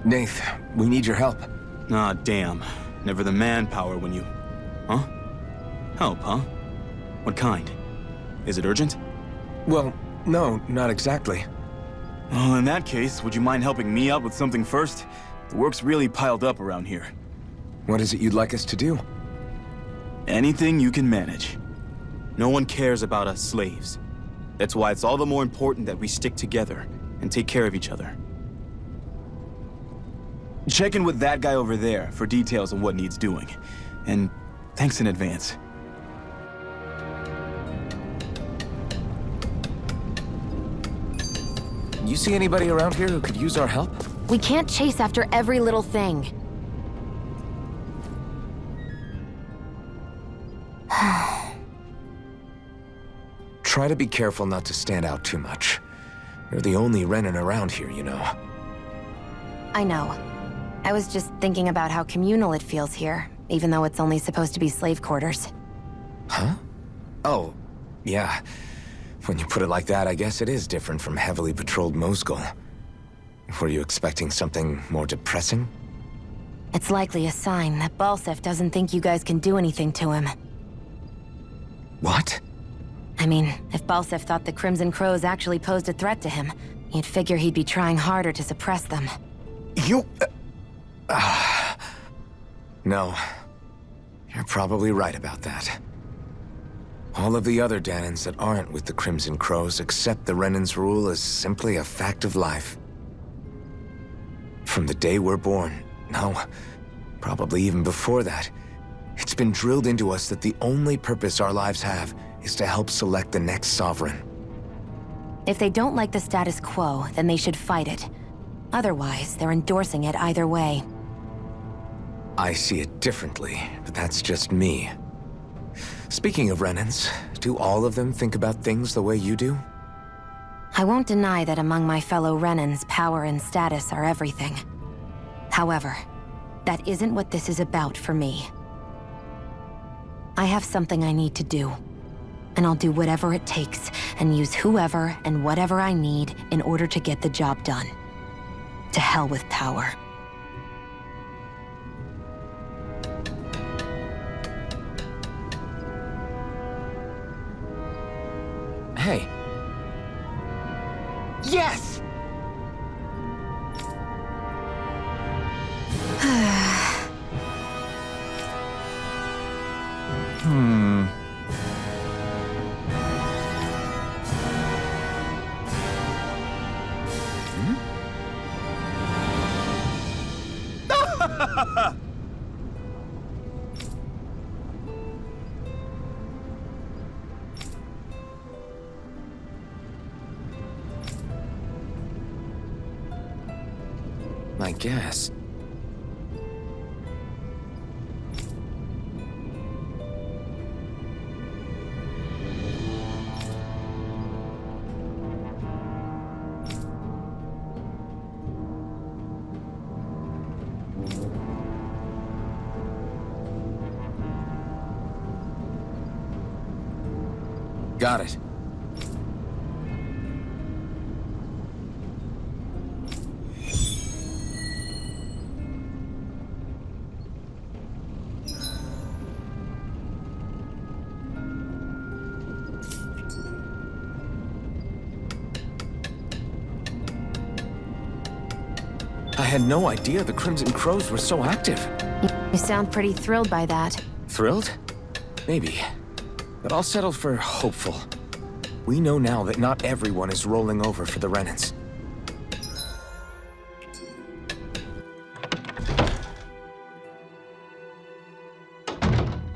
Nath, we need your help. Ah, damn. Never the manpower when you... Huh? Help, huh? What kind? Is it urgent? Well, no, not exactly. Well, in that case, would you mind helping me out with something first? The work's really piled up around here. What is it you'd like us to do? Anything you can manage. No one cares about us slaves. That's why it's all the more important that we stick together and take care of each other. Check in with that guy over there for details on what needs doing. And thanks in advance. You see anybody around here who could use our help? We can't chase after every little thing. Try to be careful not to stand out too much. You're the only Renan around here, you know. I know. I was just thinking about how communal it feels here, even though it's only supposed to be slave quarters. Huh? Oh, yeah. When you put it like that, I guess it is different from heavily patrolled Mosgul. Were you expecting something more depressing? It's likely a sign that Balseph doesn't think you guys can do anything to him. What? I mean, if Balseph thought the Crimson Crows actually posed a threat to him, you'd figure he'd be trying harder to suppress them. You... No. You're probably right about that. All of the other Danons that aren't with the Crimson Crows accept the Renan's rule as simply a fact of life. From the day we're born, no, probably even before that, it's been drilled into us that the only purpose our lives have is to help select the next sovereign. If they don't like the status quo, then they should fight it. Otherwise, they're endorsing it either way. I see it differently, but that's just me. Speaking of Renans, do all of them think about things the way you do? I won't deny that among my fellow Renans, power and status are everything. However, that isn't what this is about for me. I have something I need to do. And I'll do whatever it takes, and use whoever and whatever I need in order to get the job done. To hell with power. Hey. Yes! I guess. Got it. I had no idea the Crimson Crows were so active. You sound pretty thrilled by that. Thrilled? Maybe. But I'll settle for hopeful. We know now that not everyone is rolling over for the Renans.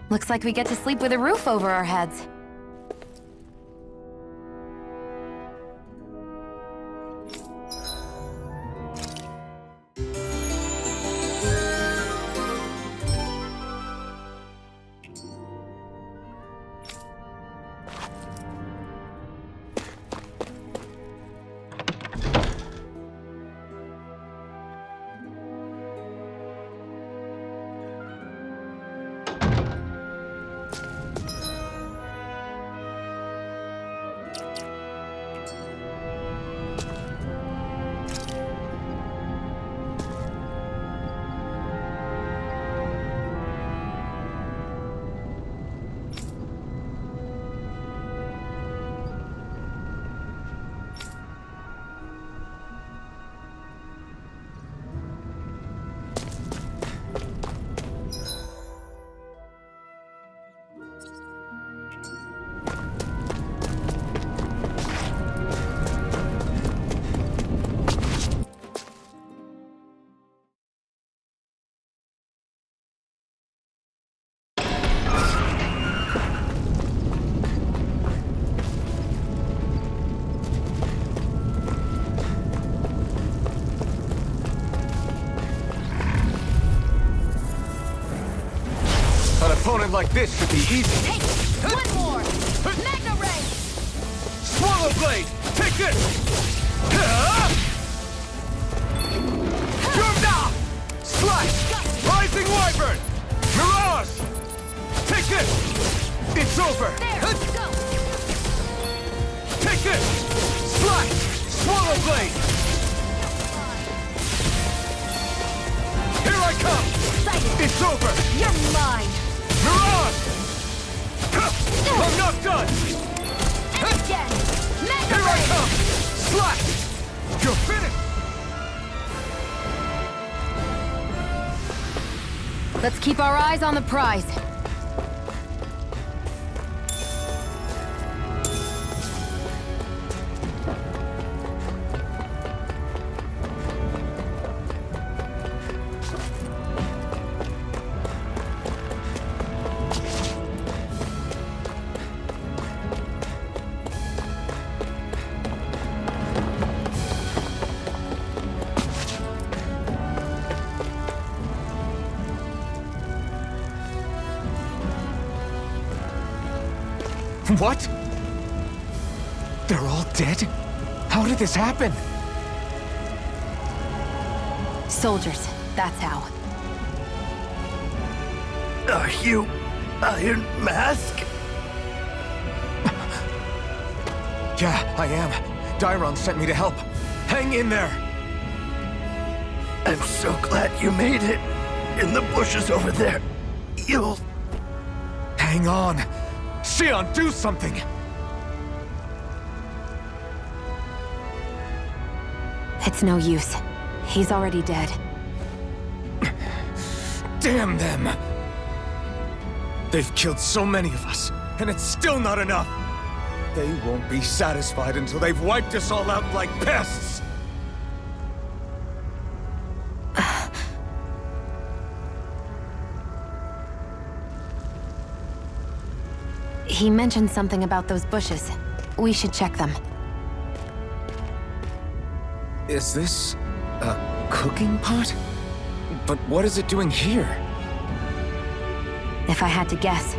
Looks like we get to sleep with a roof over our heads. An opponent like this should be easy. Hey, one more! Magna Ray! Swallow Blade! Take this! Jumda! Slash! Rising Wyvern! Mirage! Take this! It's over! There, go! Take this! Slash! Swallow Blade! Here I come! Excited! It's over! You're mine! Mirage! I'm not done! And again! Magna Here I Ray! come! Slash! You're finished! Let's keep our eyes on the prize. What? They're all dead? How did this happen? Soldiers, that's how. Are you Iron Mask? Yeah, I am. Dairon sent me to help. Hang in there! I'm so glad you made it. In the bushes over there. You'll... Hang on! Xion, do something! It's no use. He's already dead. Damn them! They've killed so many of us, and it's still not enough! They won't be satisfied until they've wiped us all out like pests! He mentioned something about those bushes. We should check them. Is this... a cooking pot? But what is it doing here? If I had to guess,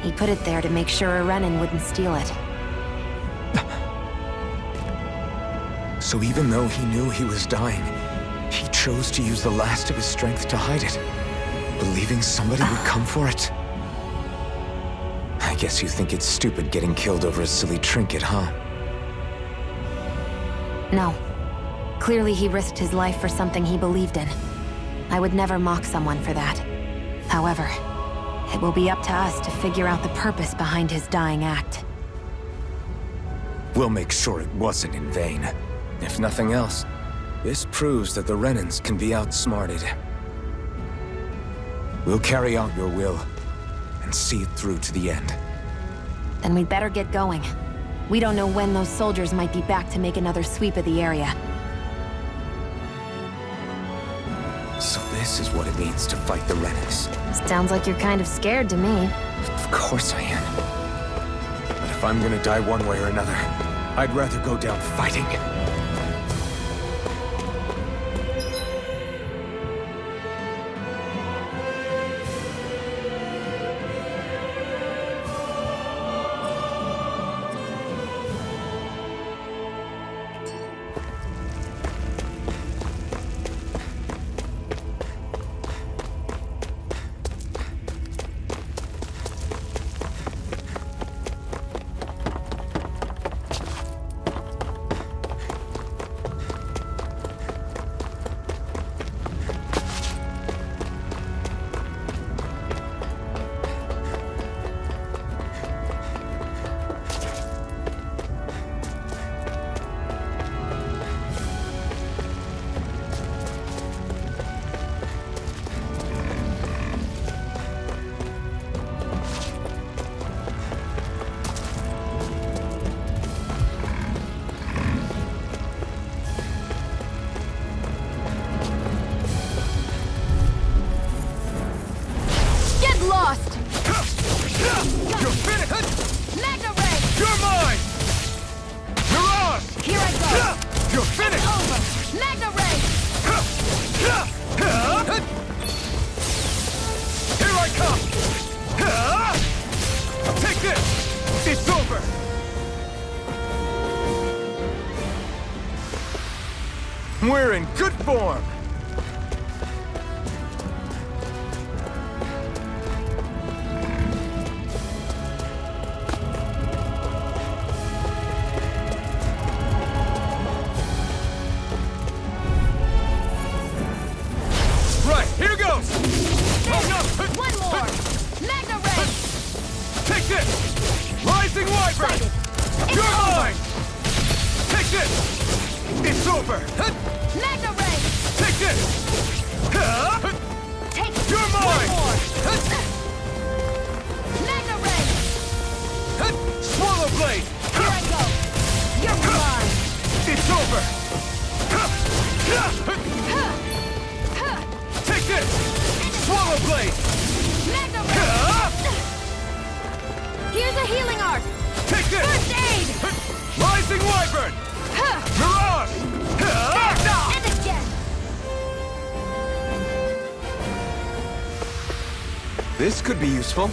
he put it there to make sure a Renan wouldn't steal it. So even though he knew he was dying, he chose to use the last of his strength to hide it, believing somebody would come for it? I guess you think it's stupid getting killed over a silly trinket, huh? No. Clearly he risked his life for something he believed in. I would never mock someone for that. However, it will be up to us to figure out the purpose behind his dying act. We'll make sure it wasn't in vain. If nothing else, this proves that the Renans can be outsmarted. We'll carry out your will, and see it through to the end. Then we'd better get going. We don't know when those soldiers might be back to make another sweep of the area. So this is what it means to fight the Renans. Sounds like you're kind of scared to me. Of course I am. But if I'm gonna die one way or another, I'd rather go down fighting. We're in good form! Right, here goes! Oh no! One more! Magna Ray! Take this! Rising Wyvern! You're mine! Take this! It's over! Magna Ray! Take this! Take You're mine! Magna Ray! Swallow Blade! Here I go! You're mine! It's over! Take this! Swallow Blade! Magna Ray! Here's a healing art! Take this! First aid! Rising Wyvern! Mirage! And again! This could be useful.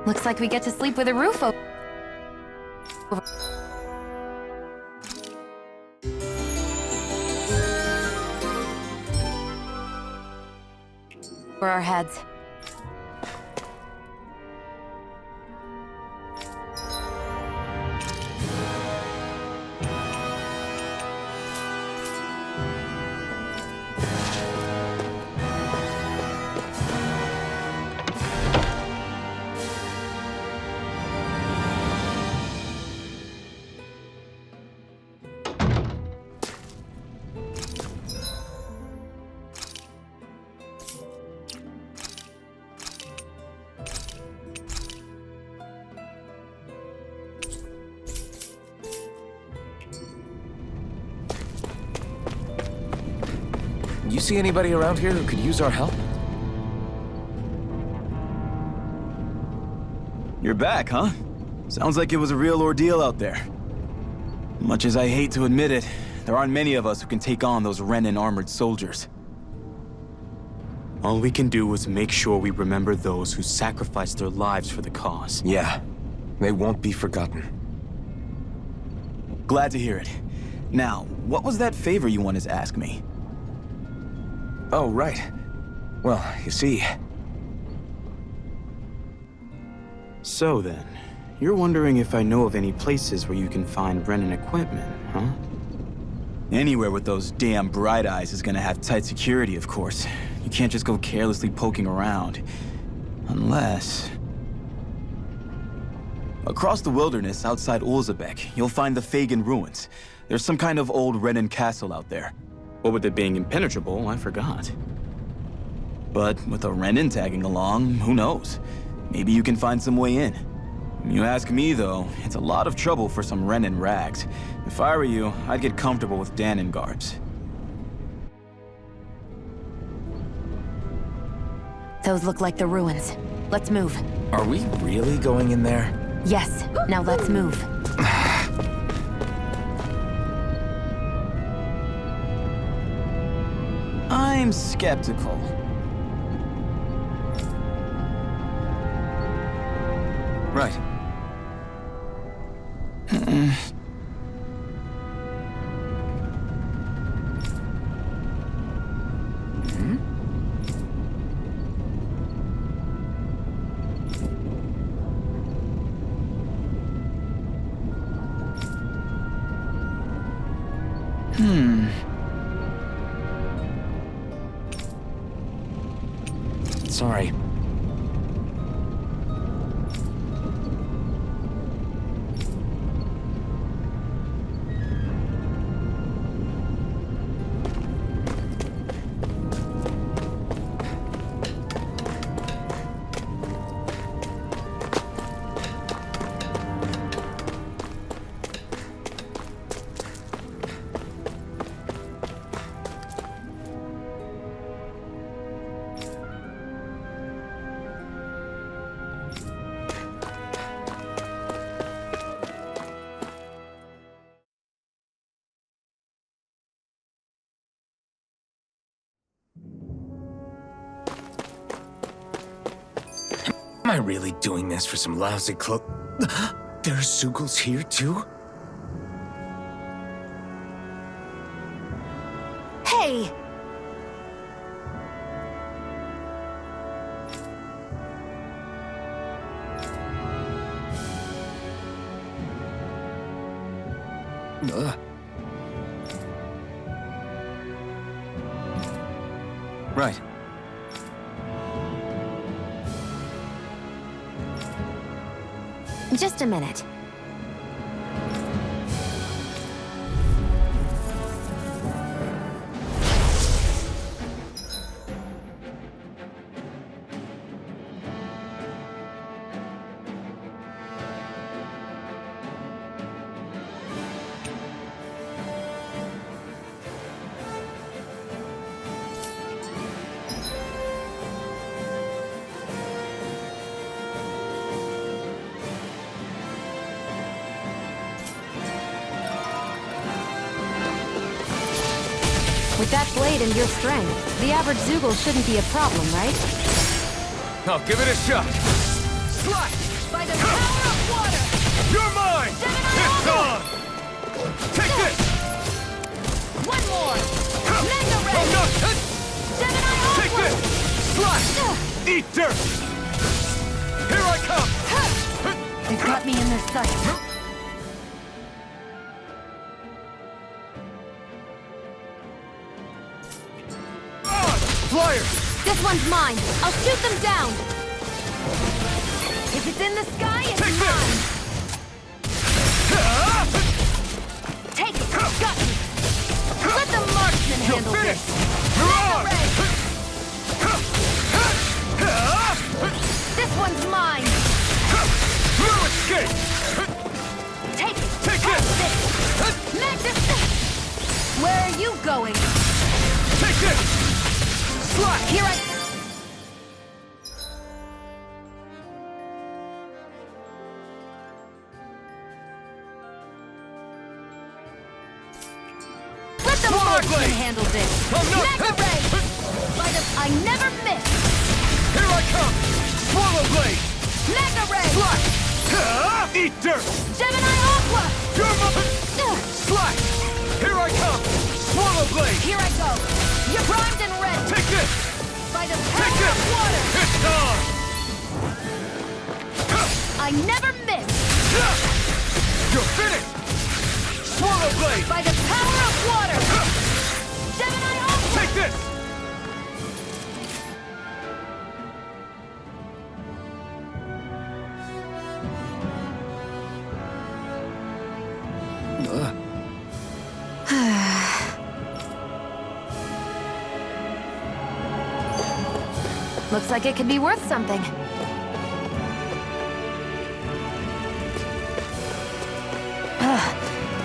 Looks like we get to sleep with a roof over our heads. You see anybody around here who could use our help? You're back, huh? Sounds like it was a real ordeal out there. Much as I hate to admit it, there aren't many of us who can take on those Renin armored soldiers. All we can do is make sure we remember those who sacrificed their lives for the cause. Yeah, they won't be forgotten. Glad to hear it. Now, what was that favor you wanted to ask me? Oh, right. Well, you see... So then, you're wondering if I know of any places where you can find Renin equipment, huh? Anywhere with those damn bright eyes is gonna have tight security, of course. You can't just go carelessly poking around. Unless... Across the wilderness outside Ulzebek, you'll find the Fagan ruins. There's some kind of old Renin castle out there. What with it being impenetrable, I forgot. But with a Renin tagging along, who knows? Maybe you can find some way in. You ask me, though, it's a lot of trouble for some Renin rags. If I were you, I'd get comfortable with Danon garbs. Those look like the ruins. Let's move. Are we really going in there? Yes. Now let's move. I'm skeptical. Right. Sorry. Am I really doing this for some lousy There's Zugals here, too? Hey! Right. Just a minute. With that blade and your strength, the average Zugal shouldn't be a problem, right? I'll give it a shot. Slash! By the power of water! You're mine! It's on! Take this! One more! Mega Ray! Oh no! Gemini Take Aqua! this! Slash! Eat dirt! Here I come! They've got me in their sights. Flyers! This one's mine. I'll shoot them down. If it's in the sky, it's Take mine. This! Take it. Got me. Let the marksman You're handle finished! this. You're on! This one's mine. No escape! Take it. Take This. Magnus. Where are you going? Take this! Slash! Here I... Let the marksman handle this. Mega Ray! By the... I never miss. Here I come! Swallow blade! Mega Ray! Slash! Eat dirt! Gemini Aqua! You're my... Slash! Here I come! Swallow blade! Here I go. You're primed and ready. Take this! By the Take power this! of water! It's on! I never miss. You're finished! Swallow blade! By the power of water! Gemini Aqua! Take this! Looks like it could be worth something.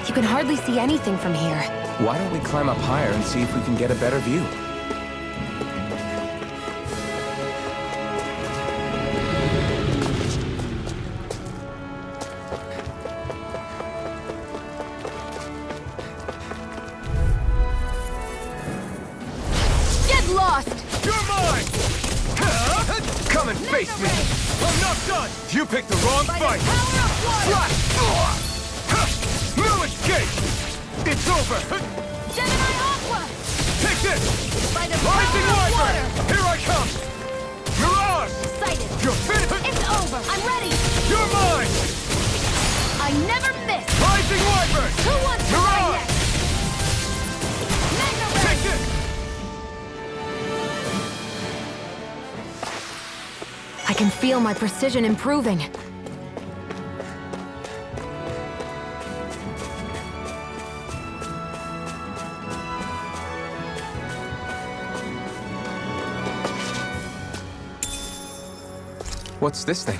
You can hardly see anything from here. Why don't we climb up higher and see if we can get a better view? Get You're mine! Come and face me! I'm not done! You picked the wrong fight! Flash! No escape! It's over! Gemini Aqua! Take this! By the Rising power of Wiper! water! Here I come! Mirage! Sighted! You're finished! It's over! I'm ready! You're mine! I never miss! Rising Wiper! Who wants to die Mirage! next? Mega Ray! Take this! I can feel my precision improving. What's this thing?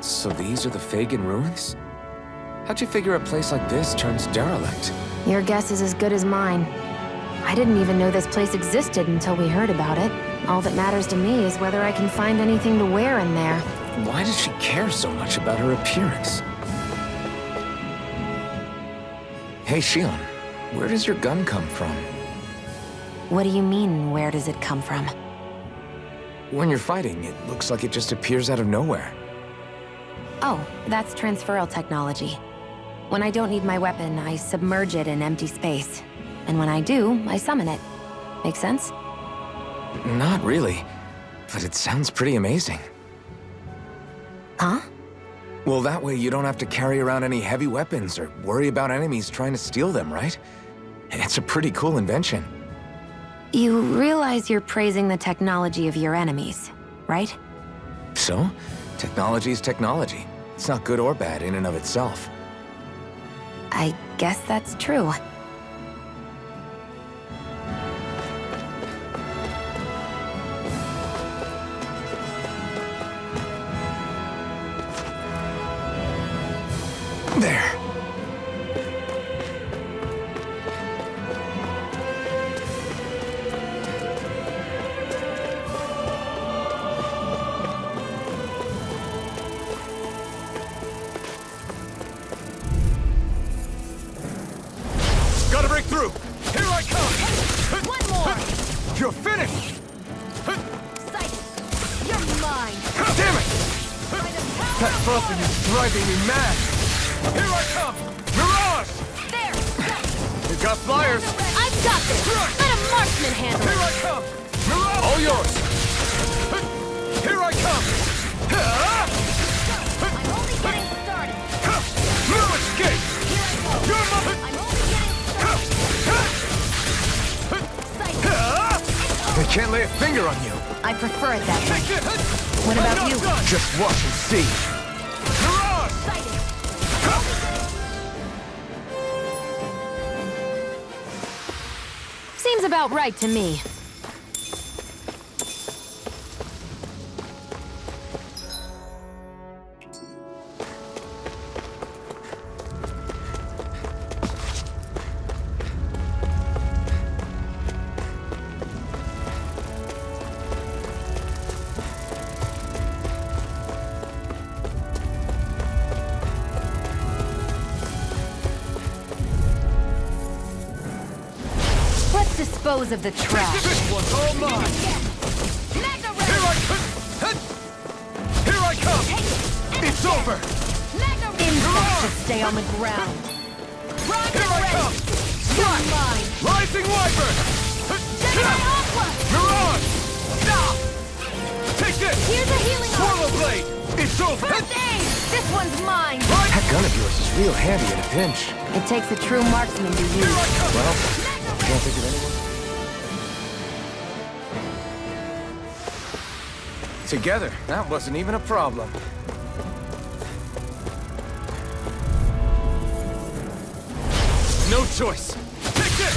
So these are the Fagin ruins? How'd you figure a place like this turns derelict? Your guess is as good as mine. I didn't even know this place existed until we heard about it. All that matters to me is whether I can find anything to wear in there. Why does she care so much about her appearance? Hey, Shion, where does your gun come from? What do you mean, where does it come from? When you're fighting, it looks like it just appears out of nowhere. Oh, that's transferal technology. When I don't need my weapon, I submerge it in empty space. And when I do, I summon it. Make sense? Not really, but it sounds pretty amazing. Huh? Well, that way you don't have to carry around any heavy weapons or worry about enemies trying to steal them, right? It's a pretty cool invention. You realize you're praising the technology of your enemies, right? So, technology is technology. It's not good or bad in and of itself. I guess that's true. There. Gotta break through! Here I come! One more! You're finished! Sighted! You're mine! Damn it! By the power That of buffing water! is driving me mad! Here I come! Mirage! There! You got flyers! I've got this! Let a marksman handle Here it! I come! Mirage! All yours! Here I come! I'm only getting started! No escape! Here I go! You're my... I'm only getting started! Sighted! They can't lay a finger on you! I prefer it that way. Take this! What about I'm you? not done. Just watch and see! Mirage! Sighted! Seems about right to me. Let's dispose of the trash. This one's all mine! Mega Here Ray! I come! It's over! Mega Ray! Insects should stay on the ground. Rise Here and I ready! come! You're mine! Rising Wiper! Gemini Aqua! Mirage! Stop! Take this! Here's a healing Swallow Blade! It's over! First aid! This one's mine! That gun of yours is real handy in a pinch. It takes a true marksman to Here use. I come! Well, can't think of anyone. Together, that wasn't even a problem. No choice! Take this!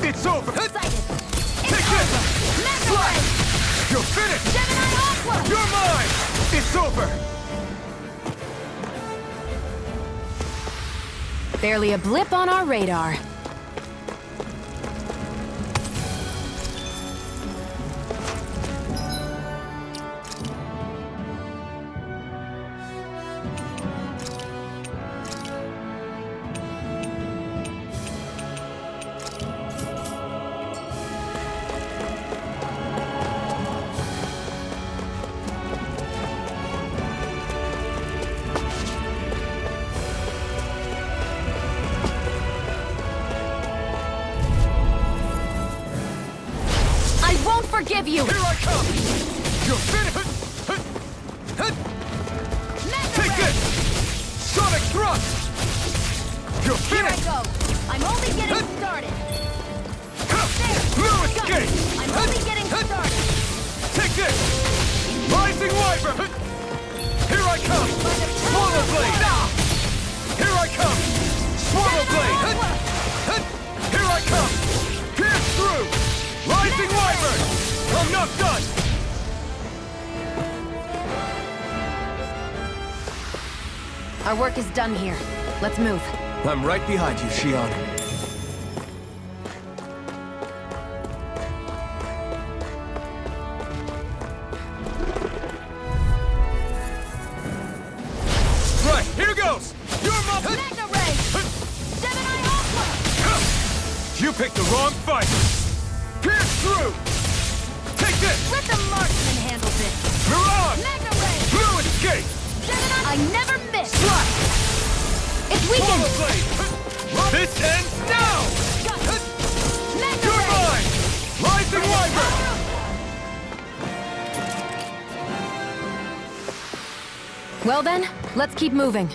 It's over! Sighted! It's Take this! over! Mega Ray! You're finished! Gemini Aqua! You're mine! It's over! Barely a blip on our radar. forgive you! Here I come! You're finished! Take this! Sonic thrust! You're Here I finished! go! I'm only getting started! No escape! I'm only getting started! Take this! Rising Wyvern! Here I come! Swallow Blade! Here I come! Swallow Blade! Here I come! Pierce through! Rising Wyvern! I'm not done! Our work is done here. Let's move. I'm right behind you, Shion. Right, here goes! You're my... Magna Ray! Gemini Aqua! You picked the wrong fight! Pierce through! Take this! Let the marksman handle this! Mirage! Magna Ray! No escape! Gemini... I never miss! Slash! It's weakened! Swallow Blade! This ends now! Magna You're Ray! mine! Rising Wyvern! Well then, let's keep moving.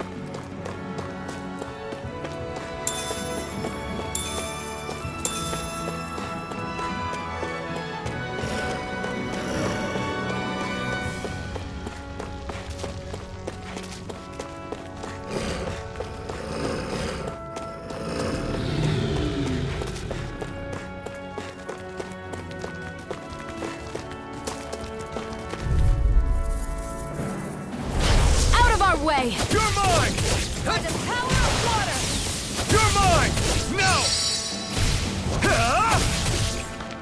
Way! You're mine! By the power of water! You're mine! Now!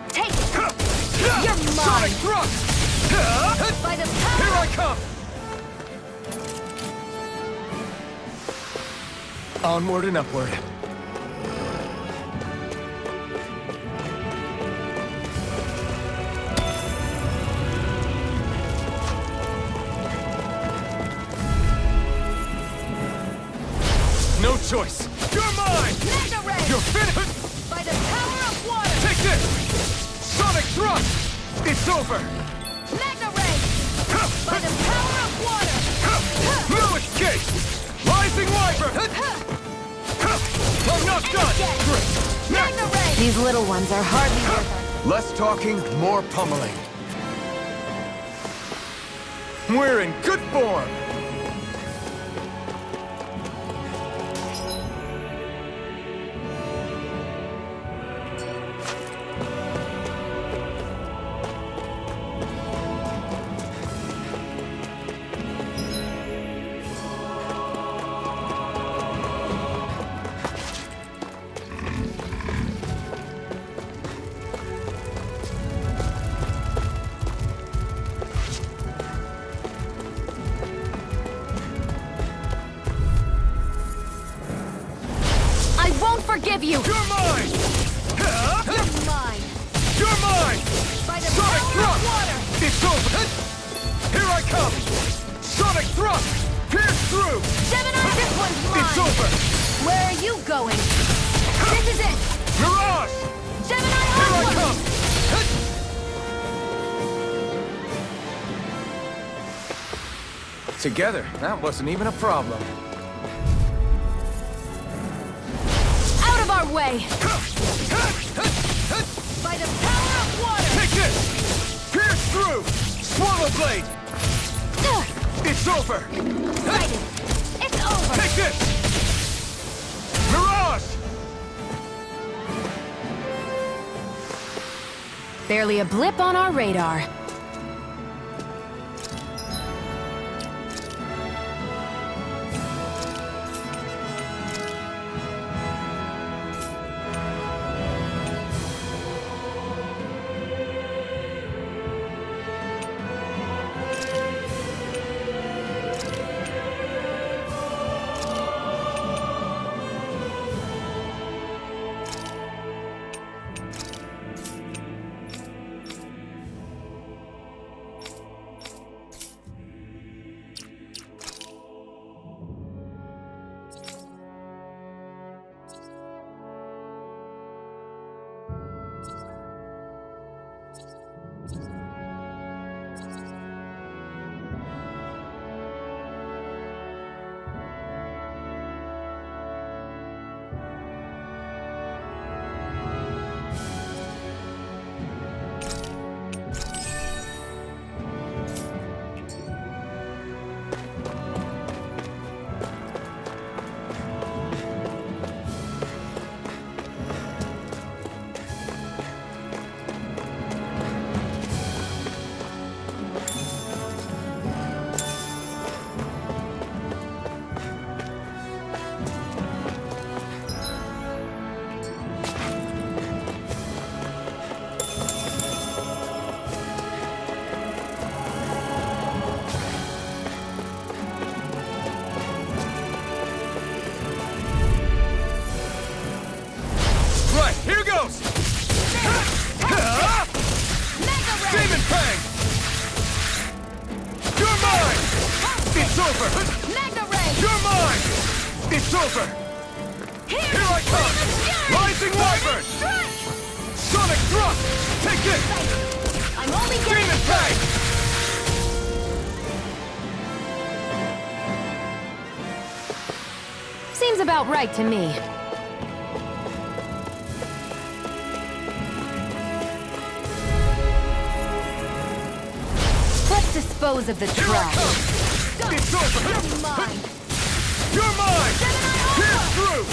Take it! You're mine! Sonic thrust! By the power... Here I come! Onward and upward. No choice! You're mine! Magna Ray! You're finished! By the power of water! Take this! Sonic thrust! It's over! Magna Ray! By the power of water! No escape! Rising Wyvern! I'm not done! Great! Magna Ray! These little ones are hardly worth our... Less talking, more pummeling. We're in good form! Forgive you! You're mine! You're mine! You're mine! By the Sonic power thrust! of water! It's over! Here I come! Sonic thrust! Pierce through! Gemini, this one's mine! It's over! Where are you going? This is it! Mirage! Gemini, Here I onward! come! Together, that wasn't even a problem. Our way! By the power of water! Take this! Pierce through! Swallow Blade! It's over! Righted! It's over! Take this! Mirage! Barely a blip on our radar. It's over! Here I come! Rising Wyvern! Sonic Thrust! Take this! I'm only getting Demon Fang! Seems about right to me. Let's dispose of the trash. It's over! You're mine. You're mine! Pierce through!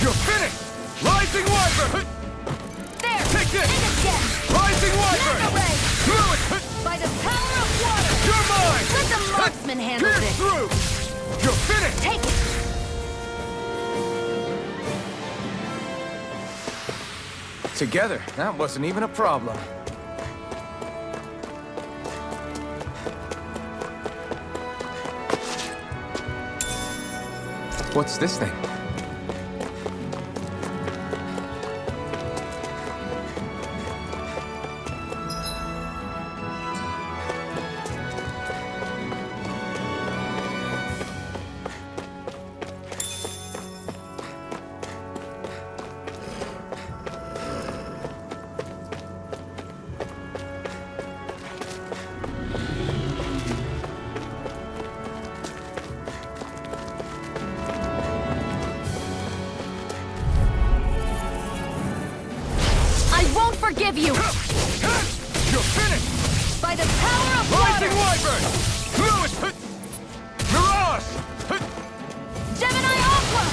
You're finished! Rising Wyvern! There! Take this! Take it again! Rising Wyvern! Mega Ray! Through it! By the power of water! You're mine! Let the marksman handle Pierce this! through! You're finished! Take it! Together, that wasn't even a problem. What's this thing? Forgive you! You're finished! By the power of Rising water! Wyvern! Lewis! Mirage! Gemini Aqua!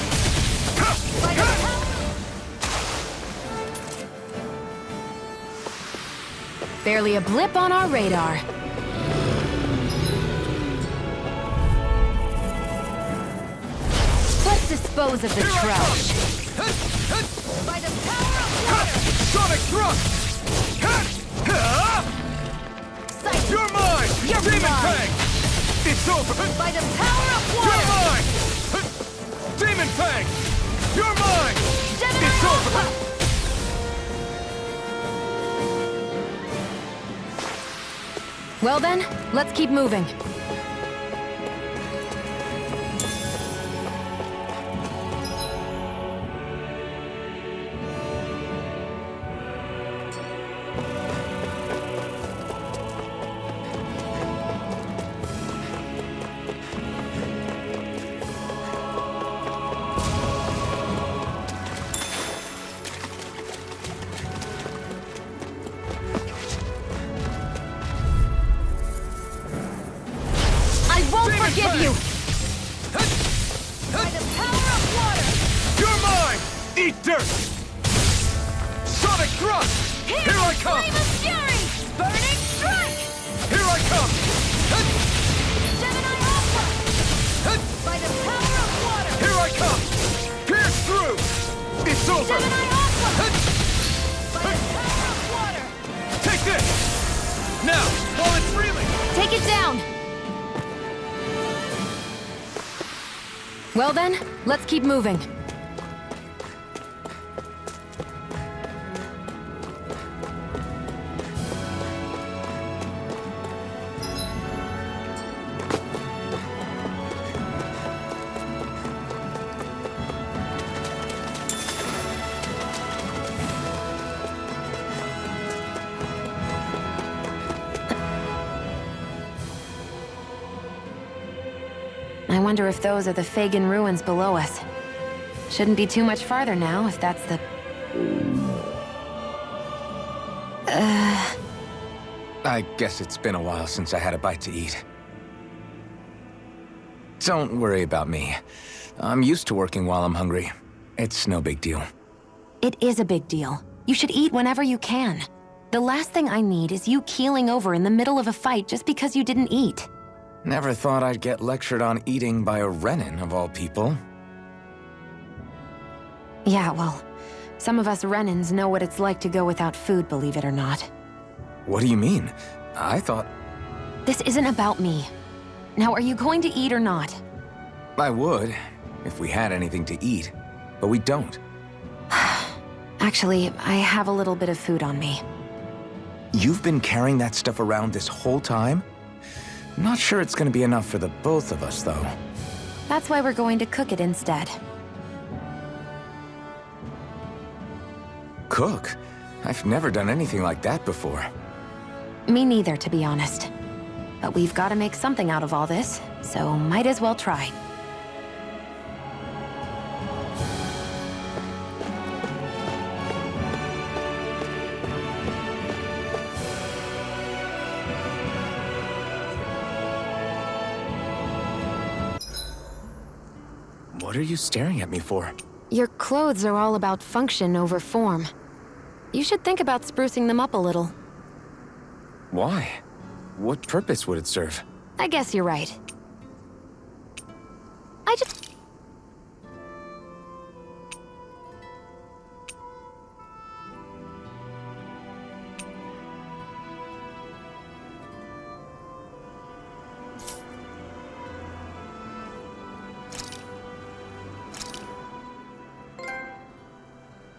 By the power... Barely a blip on our radar. Let's dispose of the trash. By the power of water! Sonic Thrust! You're mine! You're Demon mine! Fang! It's over! By the power of You're water! mine! Demon Fang! You're mine! Gemini It's Aqua! over! Well then, let's keep moving. Forgive you! By the power of water! You're mine! Eat dirt! Sonic Thrust! Here I come! Flame of Fury! Burning Strike! Here I come! Gemini Aqua! By the power of water! Here I come! Pierce through! It's over! Gemini Aqua! By the power of water! Take this! Now, while it's reeling! Take it down! Well then, let's keep moving. I wonder if those are the Fagin ruins below us. Shouldn't be too much farther now, if that's the... I guess it's been a while since I had a bite to eat. Don't worry about me. I'm used to working while I'm hungry. It's no big deal. It is a big deal. You should eat whenever you can. The last thing I need is you keeling over in the middle of a fight just because you didn't eat. Never thought I'd get lectured on eating by a Renin, of all people. Yeah, well, some of us Renins know what it's like to go without food, believe it or not. What do you mean? I thought... This isn't about me. Now, are you going to eat or not? I would, if we had anything to eat. But we don't. Actually, I have a little bit of food on me. You've been carrying that stuff around this whole time? Not sure it's gonna be enough for the both of us, though. That's why we're going to cook it instead. Cook? I've never done anything like that before. Me neither, to be honest. But we've got to make something out of all this, so might as well try. What are you staring at me for? Your clothes are all about function over form. You should think about sprucing them up a little. Why? What purpose would it serve? I guess you're right. I just...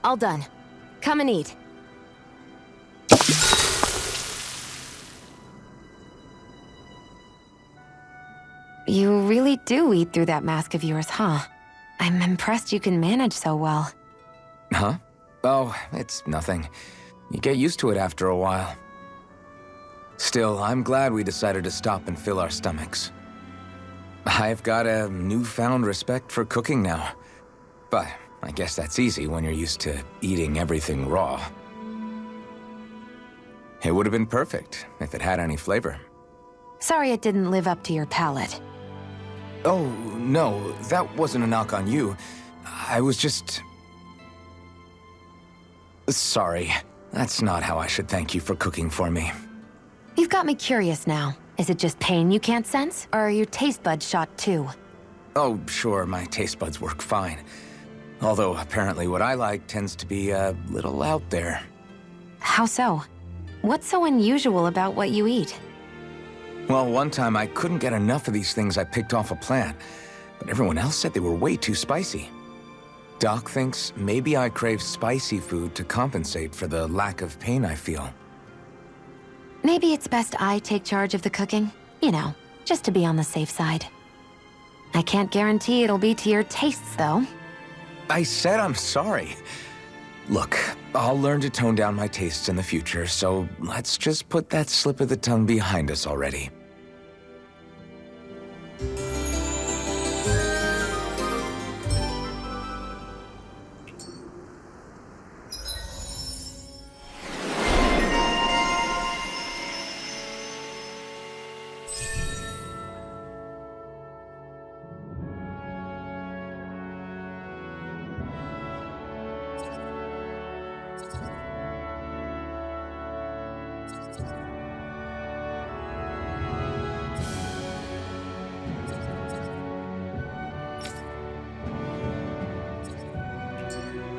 All done. Come and eat. You really do eat through that mask of yours, huh? I'm impressed you can manage so well. Huh? Oh, it's nothing. You get used to it after a while. Still, I'm glad we decided to stop and fill our stomachs. I've got a newfound respect for cooking now. But I guess that's easy when you're used to eating everything raw. It would have been perfect if it had any flavor. Sorry it didn't live up to your palate. Oh, no, that wasn't a knock on you. I was just... Sorry. That's not how I should thank you for cooking for me. You've got me curious now. Is it just pain you can't sense, or are your taste buds shot too? Oh, sure, my taste buds work fine. Although, apparently what I like tends to be a little out there. How so? What's so unusual about what you eat? Well, one time I couldn't get enough of these things I picked off a plant, but everyone else said they were way too spicy. Doc thinks maybe I crave spicy food to compensate for the lack of pain I feel. Maybe it's best I take charge of the cooking. You know, just to be on the safe side. I can't guarantee it'll be to your tastes, though. I said I'm sorry. Look, I'll learn to tone down my tastes in the future, so let's just put that slip of the tongue behind us already.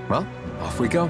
Well, off we go.